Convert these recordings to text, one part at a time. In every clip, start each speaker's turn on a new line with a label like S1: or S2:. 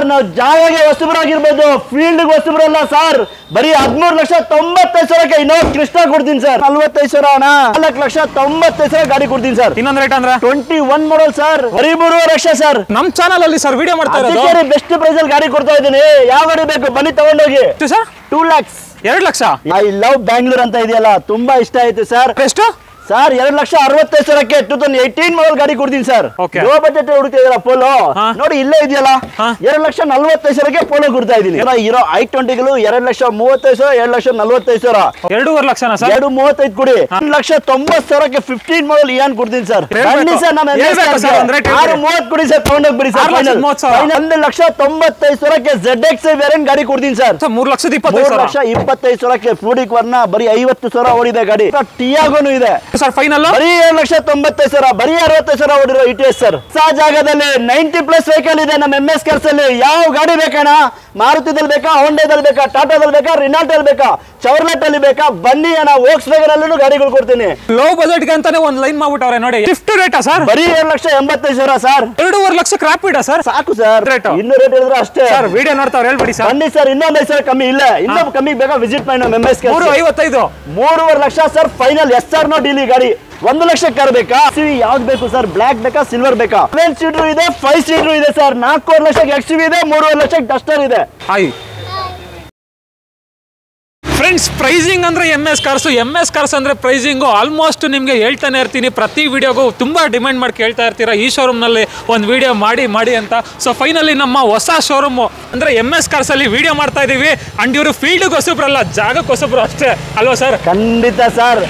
S1: Sir ನಾವು ಜಾಗಗೆ ಹೊಸಬರಾಗಿರ್ಬೋದು, field ಹೊಸಬರಲ್ಲ sir. ಬರೀ 13,95,000ಕ್ಕೆ ಇನ್ನೋವಾ ಕ್ರಿಸ್ಟಾ ಕೊಡ್ತೀನಿ ಸರ್. 45,000 ಅಣ್ಣ, 4,95,000 ಗಾಡಿ ಕೊಡ್ತೀನಿ ಸರ್.
S2: ಇನ್ನೊಂದು ರೇಟ್ ಅಂದ್ರೆ
S1: 21 ಮಾಡಲ್ ಸರ್, ಬರೀ 3.5 ಲಕ್ಷ ಸರ್.
S2: ನಮ್ ಚಾನಲ್ ಅಲ್ಲಿ ಸರ್ ವಿಡಿಯೋ ಮಾಡ್ತಾ ಇರೋದು
S1: ಬೆಸ್ಟ್ ಪ್ರೈಸ್ ಅಲ್ಲಿ ಗಾಡಿ ಕೊಡ್ತಾ ಇದ್ದೀನಿ. ಯಾವ ಗಾಡಿ ಬೇಕು ಬನ್ನಿ ತಗೊಂಡೋಗಿ.
S2: Sir
S1: 2 lakhs
S2: 2 lakh.
S1: I love Bangalore ಅಂತ ಇದೆಯಲ್ಲ, ತುಂಬಾ ಇಷ್ಟ ಆಯ್ತು ಸರ್.
S2: ಎಷ್ಟು
S1: ಸರ್ 2,65,000ಕ್ಕೆ 2018 ಮಾಡಲ್ ಗಾಡಿ ಕೊಡ್ತೀನಿ ಸರ್. ಲೋ ಬಜೆಟ್ ಹುಡುಕ್ತಿದ್ದೀರಾ ಪೋಲೋ ನೋಡಿ, ಇಲ್ಲೇ ಇದೆಯಲ್ಲ. 2,45,000ಕ್ಕೆ ಪೋಲೋ ಕೊಡ್ತಾ ಇದ್ದೀನಿ. ಇರೋ i20ಗಳು 2,35,000, 2,45,000.
S2: 2.5 ಲಕ್ಷನಾ ಸರ್?
S1: 2.35 ಕೊಡಿ. 1,90,000ಕ್ಕೆ 15 ಮಾಡಲ್ ಇಯಾನ್ ಕೊಡ್ತೀನಿ ಸರ್. ಬನ್ನಿ ಸರ್, ನಮ್ಮ 6.30 ಕೊಡಿ ಸರ್, ತಗೊಂಡೋಗಿ ಬಿಡಿ ಸರ್. 1,90,95,000ಕ್ಕೆ ZX ವೇರಿಯಂಟ್ ಗಾಡಿ ಕೊಡ್ತೀನಿ ಸರ್. 3,25,000ಕ್ಕೆ ಫ್ಲೂಡಿಕ್ ವರ್ನ ಬರೀ 50,000 ಓಡಿದೆ ಗಾಡಿ. ಟಿಯಾಗೋನು ಇದೆ
S2: ಸರ್. ಫೈನಲ್
S1: ಬರೀ 7,95,000, ಬರೀ 65,000 ಓಡಿರೋ ಇಟಿಎಸ್ ಸರ್. ಜಾಗದಲ್ಲಿ 90+ ವೆಹಿಕಲ್ ಇದೆ ನಮ್ಮ MS ಕಾರ್ಸ್ ಅಲ್ಲಿ. ಯಾವ ಗಾಡಿ ಬೇಕಣ್ಣ? ಮಾರುತಿದಲ್ಲಿ ಬೇಕಾ, ಹೋಂಡಾದಲ್ಲಿ ಬೇಕಾ, ಟಾಟಾದಲ್ಲಿ ಬೇಕಾ, ರಿನಾಲ್ಟಲ್ಲಿ ಬೇಕಾ, ಚವರ್ಲೆಟ್ ಅಲ್ಲಿ ಬೇಕಾ? ಬನ್ನಿ ಅಣ್ಣ, ವೋಕ್ಸ್ ವ್ಯಾಗನ್ ಅಲ್ಲೂ ಗಾಡಿಗಳು ಕೊಡ್ತೀನಿ.
S2: ಲೋ ಬಜೆಟ್ ಅಂತಾನೆ ಒಂದು ಲೈನ್ ಮಾಡ್ಬಿಟ್ಟವ್ರೆ ನೋಡಿ. ಶಿಫ್ಟ್ ರೇಟಾ ಸರ್?
S1: ಬರೀ 7,85,000 ಸರ್.
S2: 2.5 ಲಕ್ಷಕ್ಕೆ ರ್ಯಾಪಿಡ್ ಸರ್.
S1: ಸಾಕು ಸರ್, ಇನ್ನೂ ರೇಟ್ ಹೇಳಿದ್ರೆ ಅಷ್ಟೇ
S2: ಸರ್. ವಿಡಿಯೋ ನೋಡ್ತಾವ್ರೆ ಹೇಳ್ಬಿಡಿ ಸರ್.
S1: ಬನ್ನಿ ಸರ್, ಇನ್ನೊಂದು 5,000 ಕಮ್ಮಿ ಇಲ್ಲ, ಇನ್ನೂ ಕಮ್ಮಿ ಬೇಕಾ ವಿಸಿಟ್ ಮಾಡಿ ನಮ್ಮ MS cars.
S2: 3.55
S1: 3.5 lakh sir final. SR ನೋ ಡೀಲಿ ಗಾಡಿ 1 ಲಕ್ಷಕ್ಕೆ ಕಾರ್ ಬೇಕಾ? ಯಾವ್ದು ಬೇಕು ಸರ್? ಬ್ಲಾಕ್ ಬೇಕಾ, ಸಿಲ್ವರ್ ಬೇಕಾ? 7 ಸೀಟರ್ ಇದೆ, 5 ಸೀಟರ್ ಇದೆ ಸರ್. 4.5 ಲಕ್ಷಕ್ಕೆ XUV ಇದೆ, 3.5 ಲಕ್ಷಕ್ಕೆ ಡಸ್ಟರ್ ಇದೆ.
S2: ಹಾಯ್ ಫ್ರೆಂಡ್ಸ್, ಪ್ರೈಸಿಂಗ್ ಅಂದ್ರೆ MS ಕಾರ್ಸ್ ಅಂದ್ರೆ ಪ್ರೈಸಿಂಗು ಆಲ್ಮೋಸ್ಟ್ ನಿಮಗೆ ಹೇಳ್ತಾನೆ ಇರ್ತೀನಿ. ಪ್ರತಿ ವಿಡಿಯೋಗೂ ತುಂಬಾ ಡಿಮ್ಯಾಂಡ್ ಮಾಡಿ ಕೇಳ್ತಾ ಇರ್ತೀರಾ ಈ ಶೋರೂಮ್ನಲ್ಲಿ ಒಂದು ವಿಡಿಯೋ ಮಾಡಿ ಅಂತ. ಸೊ ಫೈನಲಿ ನಮ್ಮ ಹೊಸ ಶೋರೂಮು ಅಂದ್ರೆ MS ಕಾರ್ಸ್ ಅಲ್ಲಿ ವಿಡಿಯೋ ಮಾಡ್ತಾ ಇದೀವಿ. ಅಂಡ್ ಇವರು ಫೀಲ್ಡ್ಗೆ ಹೊಸಬ್ರಲ್ಲ, ಜಾಗಕ್ಕೆ ಹೊಸಬ್ರು ಅಷ್ಟೇ ಅಲ್ವಾ ಸರ್?
S1: ಖಂಡಿತ ಸರ್.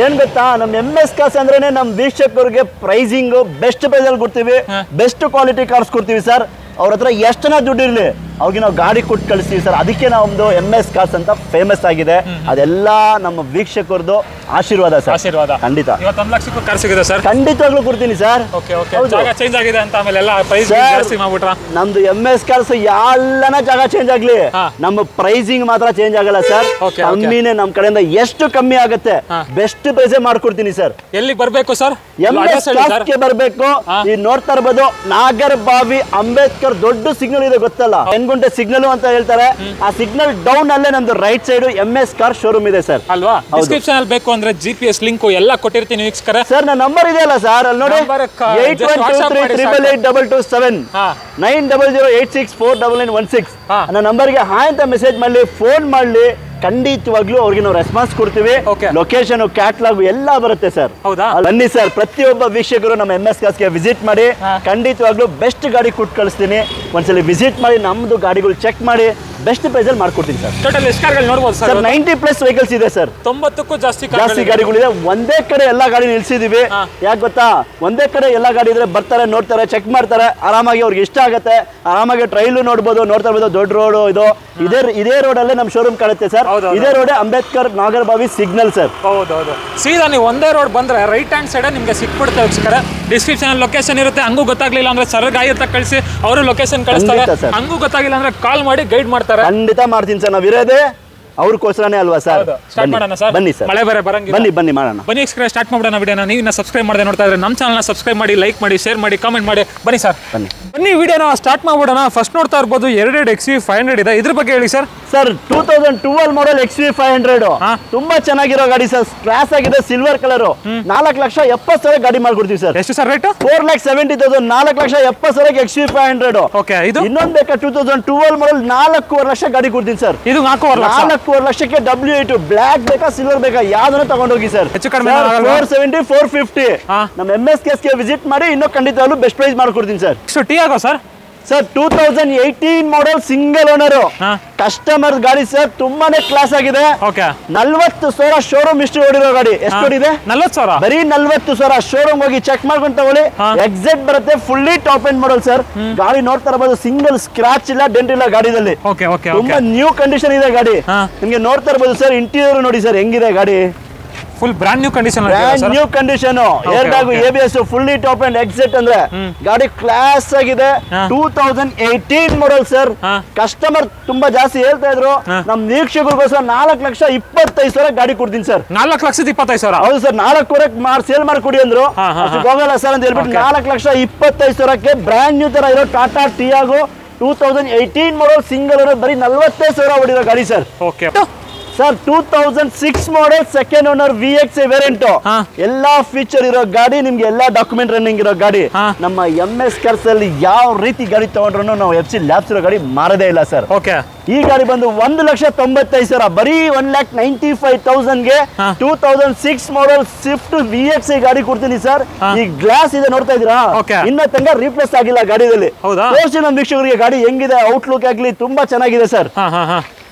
S1: ಏನ್ ಗೊತ್ತಾ, ನಮ್ಮ MS ಕಾರ್ಸ್ ಅಂದ್ರೆ ನಮ್ಮ ವೀಕ್ಷಕರಿಗೆ ಪ್ರೈಸಿಂಗ್ ಬೆಸ್ಟ್ ಪ್ರೈಸ್ ಅಲ್ಲಿ ಕೊಡ್ತೀವಿ, ಬೆಸ್ಟ್ ಕ್ವಾಲಿಟಿ ಕಾರ್ಸ್ ಕೊಡ್ತೀವಿ ಸರ್. ಅವ್ರ ಹತ್ರ ಎಷ್ಟು ಜನ ದುಡ್ಡಿರ್ಲಿ ಅವ್ರಿಗೆ ನಾವು ಗಾಡಿ ಕೊಟ್ಟು ಕಳಿಸ್ತೀವಿ ಸರ್. ಅದಕ್ಕೆ ನಮ್ದು MS ಕಾರ್ಸ್ ಅಂತ ಫೇಮಸ್ ಆಗಿದೆ. ಅದೆಲ್ಲ ನಮ್ಮ ವೀಕ್ಷಕರದು ಆಶೀರ್ವಾದ ಸರ್.
S2: ಆಶೀರ್ವಾದ.
S1: ಖಂಡಿತ
S2: 1 ಲಕ್ಷಕ್ಕೂ ಕಾರ್ ಸಿಗುತ್ತೆ ಸರ್.
S1: ಖಂಡಿತವಾಗ್ಲೂ ಕೊಡ್ತೀನಿ ಸರ್.
S2: ಜಾಗ ಚೇಂಜ್ ಆಗಿದೆ ಅಂತ ಆಮೇಲೆ ಎಲ್ಲ ಪ್ರೈಸ್ ಜಾಸ್ತಿ ಮಾಡ್ಬಿಟ್ರ.
S1: ನಮ್ದು MS ಕಾರ್ಸ್ ಎಲ್ಲನ ಜಾಗ ಚೇಂಜ್ ಆಗ್ಲಿ, ನಮ್ಮ ಪ್ರೈಸಿಂಗ್ ಮಾತ್ರ ಚೇಂಜ್ ಆಗಲ್ಲ ಸರ್. ಕಮ್ಮಿನೇ ನಮ್ ಕಡೆಯಿಂದ ಎಷ್ಟು ಕಮ್ಮಿ ಆಗುತ್ತೆ ಬೆಸ್ಟ್ ಪ್ರೈಸ್ ಮಾಡ್ಕೊಡ್ತೀನಿ ಸರ್.
S2: ಎಲ್ಲಿ ಬರ್ಬೇಕು ಸರ್?
S1: MS ಕಾರ್ಸ್ ಗೆ ಬರ್ಬೇಕು. ಈ ನೋಡ್ತಾ ಇರ್ಬೋದು, ನಾಗರಬಾವಿ ಅಂಬೇಡ್ಕರ್ ದೊಡ್ಡ ಸಿಗ್ನಲ್ ಇದೆ ಗೊತ್ತಲ್ಲ, ಗುಂಟೆ ಸಿಗ್ನಲ್ ಅಂತ ಹೇಳ್ತಾರೆ. ಆ ಸಿಗ್ನಲ್ ಡೌನ್ ಅಲ್ಲೇ ನಮ್ದು right side MS car showroom ಇದೆ ಸರ್.
S2: ಅಲ್ವಾ? ಡಿಸ್ಕ್ರಿಪ್ಷನ್ ಅಲ್ಲಿ ಬೇಕು ಅಂದ್ರೆ GPS ಲಿಂಕ್ ಎಲ್ಲ ಕೊಟ್ಟಿರ್ತೀನಿ ವೀಕ್ಷಕರೇ.
S1: ಸರ್ ನನ್ನ ನಂಬರ್ ಇದೆಯಲ್ಲ ಸರ್, ಅಲ್ಲಿ ನೋಡಿ 8123882227 90086499116 ನನ್ನ ನಂಬರ್ಗೆ ಹಾಯ್ ಅಂತ ಮೆಸೇಜ್ ಮಾಡಲಿ, ಫೋನ್ ಮಾಡಲಿ. ಖಂಡಿತವಾಗ್ಲೂ ಅವ್ರಿಗೆ ನಾವು ರೆಸ್ಪಾನ್ಸ್ ಕೊಡ್ತೀವಿ. ಲೊಕೇಶನ್, ಕ್ಯಾಟ್ಲಾಗ್ ಎಲ್ಲ ಬರುತ್ತೆ ಸರ್. ಬನ್ನಿ ಸರ್, ಪ್ರತಿಯೊಬ್ಬ ವೀಕ್ಷಕರು ನಮ್ಮ MS ಕಾರ್ಸ್ಗೆ ವಿಸಿಟ್ ಮಾಡಿ. ಖಂಡಿತವಾಗ್ಲೂ ಬೆಸ್ಟ್ ಗಾಡಿ ಕೊಟ್ಟು ಕಳಿಸ್ತೀನಿ. ಒಂದ್ಸಲಿ ವಿಸಿಟ್ ಮಾಡಿ, ನಮ್ದು ಗಾಡಿಗಳು ಚೆಕ್ ಮಾಡಿ ಬೆಸ್ಟ್ ಪ್ರೈಸ್ ಅಲ್ಲಿ ಮಾಡ್ಕೊಡ್ತೀನಿ ಸರ್.
S2: ಟೋಟಲ್ ಎಷ್ಟು ಕಾರ್ಗಳು ನೋಡಬಹುದು ಸರ್?
S1: 90+ ವೆಹಿಕಲ್ಸ್ ಇದೆ ಸರ್.
S2: 90ಕ್ಕೂ ಜಾಸ್ತಿ
S1: ಗಾಡಿಗಳಿದೆ. ಒಂದೇ ಕಡೆ ಎಲ್ಲಾ ಗಾಡಿ ನಿಲ್ಸಿದೀವಿ. ಯಾಕೆ ಗೊತ್ತಾ, ಒಂದೇ ಕಡೆ ಎಲ್ಲಾ ಗಾಡಿ ಇದ್ರೆ ಬರ್ತಾರೆ, ನೋಡ್ತಾರೆ, ಚೆಕ್ ಮಾಡ್ತಾರೆ, ಆರಾಮಾಗಿ ಅವ್ರಿಗೆ ಇಷ್ಟ ಆಗುತ್ತೆ. ಆರಾಮಾಗಿ ಟ್ರೈಲು ನೋಡ್ಬೋದು, ನೋಡ್ತಾ ಇರ್ಬೋದು. ದೊಡ್ಡ ರೋಡ್ ಇದು, ಇದೇ ರೋಡ್ ಅಲ್ಲೇ ನಮ್ಮ ಶೋರೂಮ್ ಕಾಣುತ್ತೆ ಸರ್. ಇದೇ road Ambedkar Nagarbhavi signal sir.
S2: ಹೌದೌದು. ಸೀದಾ ನೀವು ಒಂದೇ ರೋಡ್ ಬಂದ್ರೆ ರೈಟ್ ಹ್ಯಾಂಡ್ ಸೈಡ್ ನಿಮ್ಗೆ ಸಿಕ್ಬಿಡುತ್ತೆ ವೀಕ್ಷಕರೇ. ಡಿಸ್ಕ್ರಿಪ್ಷನ್ ಲೊಕೇಶನ್ ಇರುತ್ತೆ. ಹಂಗೂ ಗೊತ್ತಾಗ್ಲಿಲ್ಲ ಅಂದ್ರೆ ಸರ್ ಗಾಯಿ ಹತ್ರ ಕಳಿಸಿ, ಅವರು ಲೊಕೇಶನ್ ಕಳಿಸ್ತಾರೆ. ಹಂಗೂ ಗೊತ್ತಾಗಿಲ್ಲ ಅಂದ್ರೆ ಕಾಲ್ ಮಾಡಿ ಗೈಡ್ ಮಾಡ್ತಾರೆ.
S1: ಖಂಡಿತ ಮಾಡ್ತೀನಿ ಸರ್. ನಾವಿರೋದೇ ಅವ್ರಿಗೋಸ್ಕರನೇ ಅಲ್ವಾ ಸರ್?
S2: ಸ್ಟಾರ್ಟ್ ಮಾಡೋಣ ಸರ್.
S1: ಬನ್ನಿ ಸರ್,
S2: ಮಳೆ ಬೇರೆ ಬರಂಗಿಲ್ಲ.
S1: ಬನ್ನಿ ಮಾಡೋಣ.
S2: ಬನ್ನಿ ವೀಕ್ಷಕರೇ, ಸ್ಟಾರ್ಟ್ ಮಾಡೋಣ ವಿಡಿಯೋನ. ನೀವು ಸಬ್ಸ್ಕ್ರೈಬ್ ಮಾಡದೆ ನೋಡ್ತಾ ಇದ್ರೆ ನಮ್ಮ ಚಾನಲ್ನ ಸಬ್ಸ್ಕ್ರೈಬ್ ಮಾಡಿ, ಲೈಕ್ ಮಾಡಿ, ಶೇರ್ ಮಾಡಿ, ಕಾಮೆಂಟ್ ಮಾಡಿ. ಬನ್ನಿ ಸರ್, ಬನ್ನಿ ವಿಡಿಯೋನ ಸ್ಟಾರ್ಟ್ ಮಾಡ್ಬಿಡೋಣ. ಫಸ್ಟ್ ನೋಡ್ತಾ ಇರ್ಬೋದು 2 XUV 500 ಇದೆ. ಇದ್ರ ಬಗ್ಗೆ ಹೇಳಿ ಸರ್.
S1: ಸರ್ 2012 ಮಾಡಲ್ XUV 500 ತುಂಬಾ ಚೆನ್ನಾಗಿರೋ ಗಾಡಿ ಸರ್. ಸ್ಕ್ರಾಚ್ ಆಗಿದೆ, ಸಿಲ್ವರ್ ಕಲರ್. 4,70,000 ಗಾಡಿ ಮಾಡ್ಕೊಡ್ತೀವಿ ಸರ್. ಎಷ್ಟು ಸರ್ ರೇಟ್? 4,70,000. 4,70,000 XUV 500.
S2: ಓಕೆ. ಇದು
S1: ಇನ್ನೊಂದು ಬೇಕಾ? 2012 ಮಾಡಲ್ 4.5 ಲಕ್ಷ ಗಾಡಿ ಕೊಡ್ತೀನಿ ಸರ್.
S2: ಇದು 4.5
S1: ಲಕ್ಷಕ್ಕೆ W8 ಬ್ಲಾಕ್ ಬೇಕಾ, ಸಿಲ್ವರ್ ಬೇಕಾ, ಯಾವ್ದನ್ನ ತಗೊಂಡೋಗಿ ಸರ್. 470 450 ನಮ್ಮ MS ಕಾರ್ಸ್ಗೆ ವಿಸಿಟ್ ಮಾಡಿ. ಇನ್ನೂ ಖಂಡಿತವಾಗ್ಲೂ ಬೆಸ್ಟ್ ಪ್ರೈಸ್ ಮಾಡ್ಕೊಡ್ತೀನಿ ಸರ್.
S2: Tiago sir.
S1: ಸರ್ 2018 ಮಾಡಲ್ ಸಿಂಗಲ್ ಓನರ್ ಕಸ್ಟಮರ್ ಗಾಡಿ ಸರ್. ತುಂಬಾನೇ ಕ್ಲಾಸ್ ಆಗಿದೆ. 40,000 ಶೋರೂಮ್ ಹಿಸ್ಟ್ರಿ ಓಡಿರೋ ಗಾಡಿ. ಎಷ್ಟು ಓಡಿದೆ? 40,000. ಬರೀ 40,000. ಶೋರೂಮ್ ಹೋಗಿ ಚೆಕ್ ಮಾಡ್ಕೊಂಡು ತಗೊಳ್ಳಿ. ಎಕ್ಸಾಕ್ಟ್ ಬರುತ್ತೆ. Fully top end model sir. ಗಾಡಿ ನೋಡ್ತಾ ಇರಬಹುದು, ಸಿಂಗಲ್ ಸ್ಕ್ರಾಚ್ ಇಲ್ಲ, ಡೆಂಟ್ ಇಲ್ಲ ಗಾಡಿದಲ್ಲಿ. ತುಂಬಾ ನ್ಯೂ ಕಂಡೀಷನ್ ಇದೆ ಗಾಡಿ. ನಿಮ್ಗೆ ನೋಡ್ತಾ ಇರಬಹುದು ಸರ್, ಇಂಟೀರಿಯರ್ ನೋಡಿ ಸರ್ ಹೆಂಗಿದೆ ಗಾಡಿ.
S2: Full brand new condition.
S1: New condition, air bag, ABS, fully top and exit ಅಂದ್ರೆ ಗಾಡಿ ಕ್ಲಾಸ್ ಆಗಿದೆ. 2018 ಮಾಡಲ್ ಸರ್. ಕಸ್ಟಮರ್ ತುಂಬಾ ಜಾಸ್ತಿ ಹೇಳ್ತಾ ಇದ್ರು. ನಮ್ ವೀಕ್ಷಕರಿಗೋಸ್ಕರ 4,25,000 ಗಾಡಿ ಕೊಡ್ತೀನಿ ಸರ್.
S2: 4,25,000.
S1: ಹೌದು ಸರ್, 4 ಸೇಲ್ ಮಾಡ್ಕೊಡಿ ಅಂದ್ರು. ಹೋಗಲ್ಲ ಸರ್ ಅಂತ ಹೇಳ್ಬಿಟ್ಟು 4,25,000ಕ್ಕೆ ಬ್ರಾಂಡ್ ನ್ಯೂ ತರ ಇರೋ ಟಾಟಾ ಟಿಯಾಗೋ 2018 ಮಾಡಲ್ ಸಿಂಗಲ್ ಓನರ್ ಬರೀ 45,000 ಹೊಡಿರೋ ಗಾಡಿ ಸರ್.
S2: ಓಕೆ
S1: ಸರ್ 2006 ಮಾಡಲ್ ಸೆಕೆಂಡ್ ಓನರ್ VXi ವೇರಿಯಂಟ್, ಎಲ್ಲಾ ಫೀಚರ್ ಇರೋ ಗಾಡಿ, ನಿಮ್ಗೆ ಎಲ್ಲಾ ಡಾಕ್ಯುಮೆಂಟ್ ರನ್ನಿಂಗ್ ಇರೋ ಗಾಡಿ. ನಮ್ಮ MS ಕಾರ್ಸ್ ಅಲ್ಲಿ ಯಾವ ರೀತಿ ಗಾಡಿ ತಗೊಂಡ್ರು ನಾವು FC ಲ್ಯಾಬ್ಸ್ ಇರೋ ಗಾಡಿ ಮಾರದೇ ಇಲ್ಲ ಸರ್.
S2: ಓಕೆ
S1: ಈ ಗಾಡಿ ಬಂದು 1,95,000 ಬರೀ 1,95,000ಗೆ 2006 ಮಾಡಲ್ ಸ್ವಿಫ್ಟ್ VXi ಗಾಡಿ ಕೊಡ್ತೀನಿ ಸರ್. ಈ ಗ್ಲಾಸ್ ಇದೆ ನೋಡ್ತಾ ಇದೀರಾ, ಇನ್ನ ತನಕ ರೀಪ್ಲೇಸ್ ಆಗಿಲ್ಲ ಗಾಡಿಯಲ್ಲಿ. ನಮ್ಮ ವೀಕ್ಷಕರಿಗೆ ಗಾಡಿ ಹೆಂಗಿದೆ, ಔಟ್ಲುಕ್ ಆಗ್ಲಿ ತುಂಬಾ ಚೆನ್ನಾಗಿದೆ ಸರ್.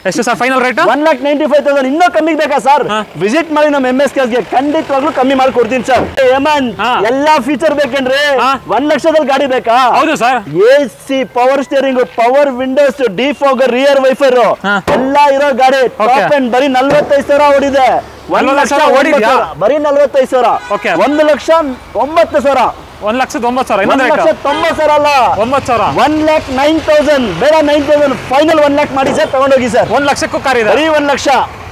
S2: ಎಷ್ಟು ಸರ್ ಫೈನಲ್ ರೇಟ್?
S1: 1,95,000. ಇನ್ನೂ ಕಮ್ಮಿ ಬೇಕಾ ಸರ್? ವಿಸಿಟ್ ಮಾಡಿ ನಮ್ಮ MS ಕಾರ್ಸ್ಗೆ, ಖಂಡಿತವಾಗ್ಲೂ ಕಮ್ಮಿ ಮಾಡಿ ಕೊಡ್ತೀನಿ ಸರ್. ಎಲ್ಲಾ ಫೀಚರ್ ಬೇಕಂದ್ರೆ 1 ಲಕ್ಷದಲ್ಲಿ ಗಾಡಿ ಬೇಕಾ?
S2: ಹೌದು sir.
S1: AC, power steering, power Windows, defogger, rear wiper ಎಲ್ಲಾ ಇರೋ ಗಾಡಿ. ಟಾಪ್ ಎಂಡ್ ಬರೀ 45,000 ಓಡಿದೆ. 1 ಲಕ್ಷ ಓಡಿದ್ಯಾ? ಬರೀ 45,000. 1,09,000.
S2: 1,09,000.
S1: 1,90,000 ಅಲ್ಲ,
S2: 9,000.
S1: 1,09,000 ಬೇಡ, 9,000 ಫೈನಲ್ 1 ಲಕ್ಷ ಮಾಡಿ ಸರ್, ತಗೊಂಡೋಗಿ ಸರ್.
S2: 1 ಲಕ್ಷಕ್ಕೂ ಕಾರ್ ಇದೆ,
S1: ಬರೀ 1 ಲಕ್ಷ.